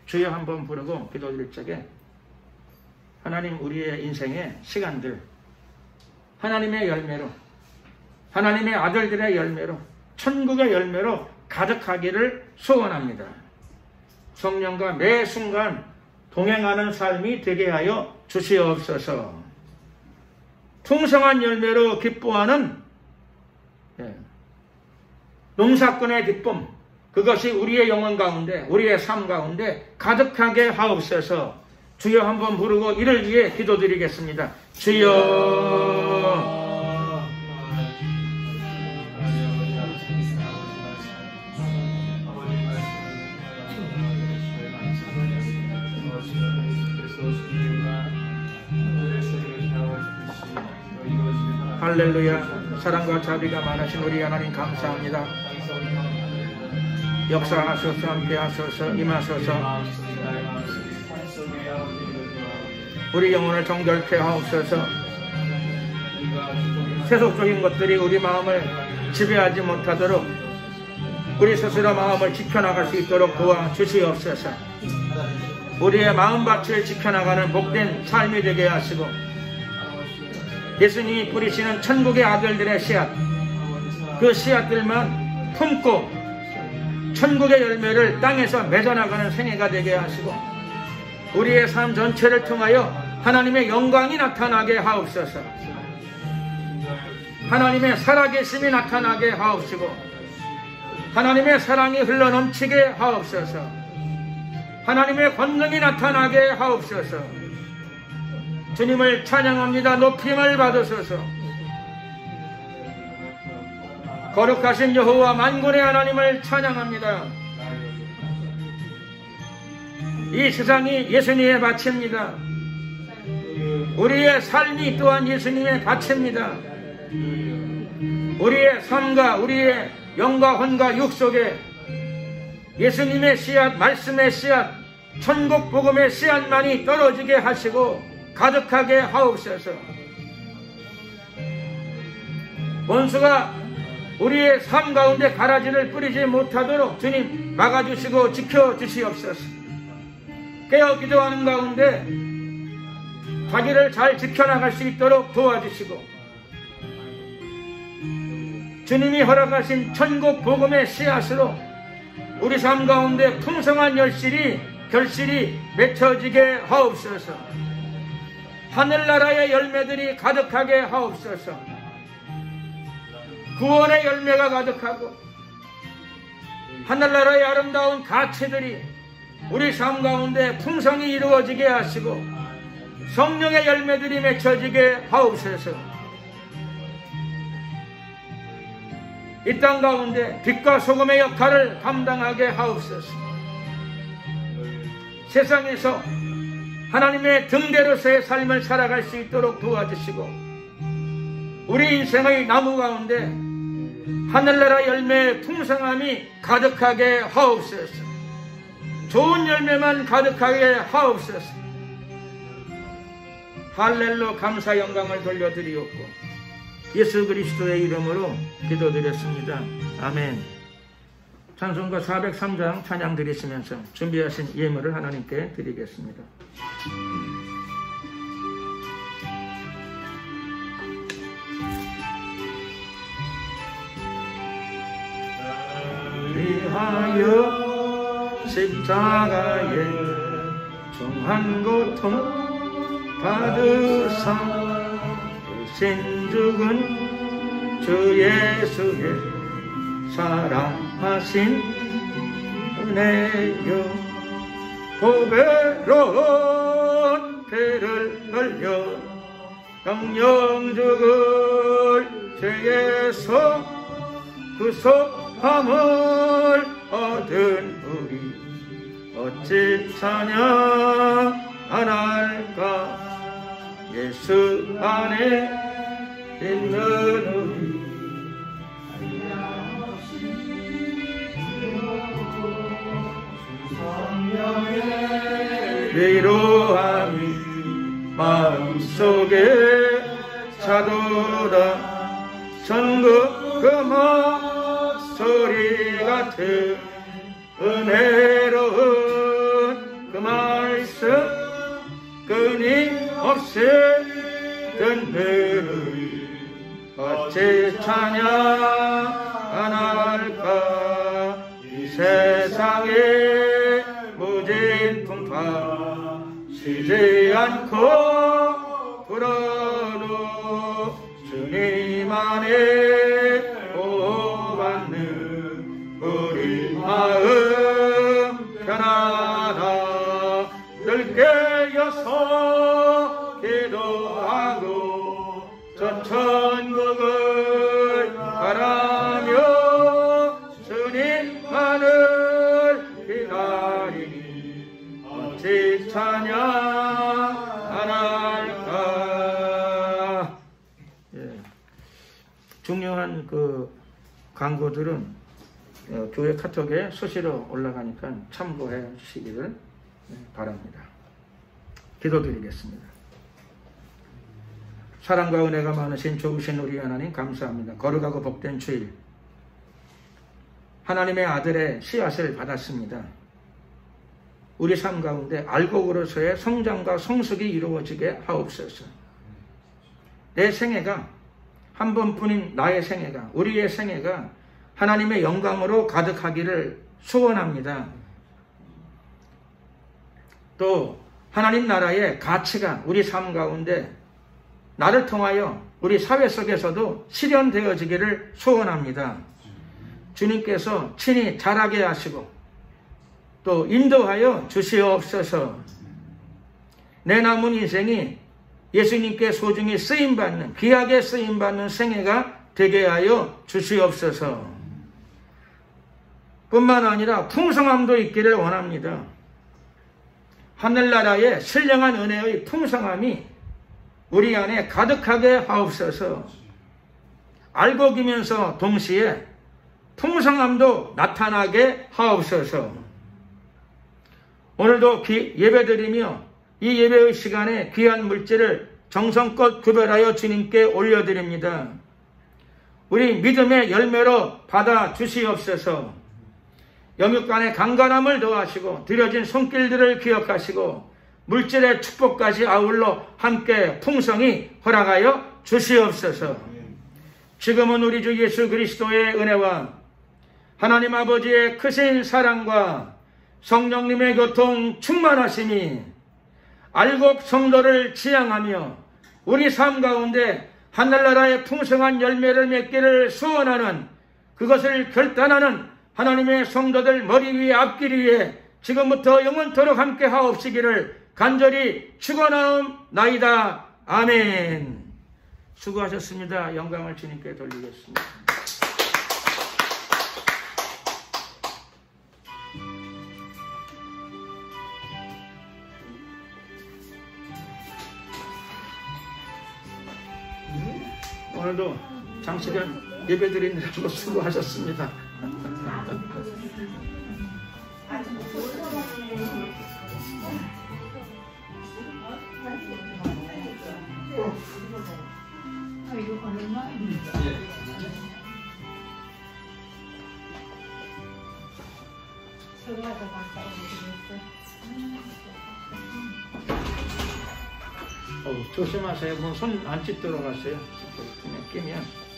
주여 한번 부르고 기도드릴 적에 하나님 우리의 인생의 시간들 하나님의 열매로 하나님의 아들들의 열매로 천국의 열매로 가득하기를 소원합니다. 성령과 매 순간 동행하는 삶이 되게 하여 주시옵소서. 풍성한 열매로 기뻐하는 농사꾼의 기쁨, 그것이 우리의 영혼 가운데 우리의 삶 가운데 가득하게 하옵소서. 주여 한번 부르고 이를 위해 기도드리겠습니다. 주여 할렐루야. 사랑과 자비가 많으신 우리 하나님 감사합니다. 역사하소서, 함께하소서, 임하소서. 우리 영혼을 정결케 하옵소서. 세속적인 것들이 우리 마음을 지배하지 못하도록 우리 스스로 마음을 지켜나갈 수 있도록 도와주시옵소서. 우리의 마음밭을 지켜나가는 복된 삶이 되게 하시고 예수님이 뿌리시는 천국의 아들들의 씨앗, 그 씨앗들만 품고 천국의 열매를 땅에서 맺어나가는 생애가 되게 하시고 우리의 삶 전체를 통하여 하나님의 영광이 나타나게 하옵소서. 하나님의 살아계심이 나타나게 하옵시고 하나님의 사랑이 흘러넘치게 하옵소서. 하나님의 권능이 나타나게 하옵소서. 주님을 찬양합니다. 높임을 받으소서. 거룩하신 여호와 만군의 하나님을 찬양합니다. 이 세상이 예수님의 밭입니다. 우리의 삶이 또한 예수님의 밭입니다. 우리의 삶과 우리의 영과 혼과 육 속에 예수님의 씨앗, 말씀의 씨앗, 천국 복음의 씨앗만이 떨어지게 하시고 가득하게 하옵소서. 원수가 우리의 삶 가운데 가라지를 뿌리지 못하도록 주님 막아주시고 지켜주시옵소서. 깨어 기도하는 가운데 자기를 잘 지켜나갈 수 있도록 도와주시고 주님이 허락하신 천국 복음의 씨앗으로 우리 삶 가운데 풍성한 결실이 맺혀지게 하옵소서. 하늘나라의 열매들이 가득하게 하옵소서. 구원의 열매가 가득하고 하늘나라의 아름다운 가치들이 우리 삶 가운데 풍성히 이루어지게 하시고 성령의 열매들이 맺혀지게 하옵소서. 이 땅 가운데 빛과 소금의 역할을 감당하게 하옵소서. 세상에서 하나님의 등대로서의 삶을 살아갈 수 있도록 도와주시고, 우리 인생의 나무 가운데 하늘나라 열매의 풍성함이 가득하게 하옵소서. 좋은 열매만 가득하게 하옵소서. 할렐루 감사 영광을 돌려드리옵고 예수 그리스도의 이름으로 기도드렸습니다. 아멘. 찬송가 403장 찬양 드리시면서 준비하신 예물을 하나님께 드리겠습니다. 위하여 십자가에 정한 고통 받으사 대신 죽은 주 예수의 사랑하신 은혜여, 보배로운 배를 흘려 영영 죽을 죄에서 구속함을 얻은 우리 어찌 찬양 안 할까. 예수 안에 있는 우리 위로함이 마음속에 차도다. 전국 그 목소리 같은 은혜로운 그 말씀 끊임없이 듣는 어찌 찬양 안 할까. 이 세상에 무진 풍파 쉬지 않고 불어도 주님 안에 보호받는 우리 마음 편안하. 늘 깨어서 기도하고 저 천국을 바라며 주님만을 기다리니 어찌 찬양 안 할까. 중요한 그 광고들은 교회 카톡에 수시로 올라가니까 참고해 주시기를 바랍니다. 기도드리겠습니다. 사랑과 은혜가 많으신 좋으신 우리 하나님 감사합니다. 거룩하고 복된 주일, 하나님의 아들의 씨앗을 받았습니다. 우리 삶 가운데 알곡으로서의 성장과 성숙이 이루어지게 하옵소서. 내 생애가 한 번뿐인 나의 생애가, 우리의 생애가 하나님의 영광으로 가득하기를 소원합니다. 또 하나님 나라의 가치가 우리 삶 가운데 나를 통하여 우리 사회 속에서도 실현되어지기를 소원합니다. 주님께서 친히 자라게 하시고 또 인도하여 주시옵소서. 내 남은 인생이 예수님께 소중히 쓰임받는, 귀하게 쓰임받는 생애가 되게 하여 주시옵소서. 뿐만 아니라 풍성함도 있기를 원합니다. 하늘나라의 신령한 은혜의 풍성함이 우리 안에 가득하게 하옵소서. 알곡이면서 동시에 풍성함도 나타나게 하옵소서. 오늘도 예배드리며 이 예배의 시간에 귀한 물질을 정성껏 구별하여 주님께 올려드립니다. 우리 믿음의 열매로 받아 주시옵소서. 영육간의 강건함을 더하시고 드려진 손길들을 기억하시고 물질의 축복까지 아울러 함께 풍성히 허락하여 주시옵소서. 지금은 우리 주 예수 그리스도의 은혜와 하나님 아버지의 크신 사랑과 성령님의 교통 충만하심이 알곡 성도를 지향하며 우리 삶 가운데 하늘나라의 풍성한 열매를 맺기를 소원하는, 그것을 결단하는 하나님의 성도들 머리 위에 앞길 위에 지금부터 영원토록 함께 하옵시기를 간절히 축원하옵나이다. 아멘. 수고하셨습니다. 영광을 주님께 돌리겠습니다. 오늘도 장시간 예배드리느라고 수고하셨습니다. 조심하세요. 뭐 손 안 찢도록 하세요. 그냥 끼면.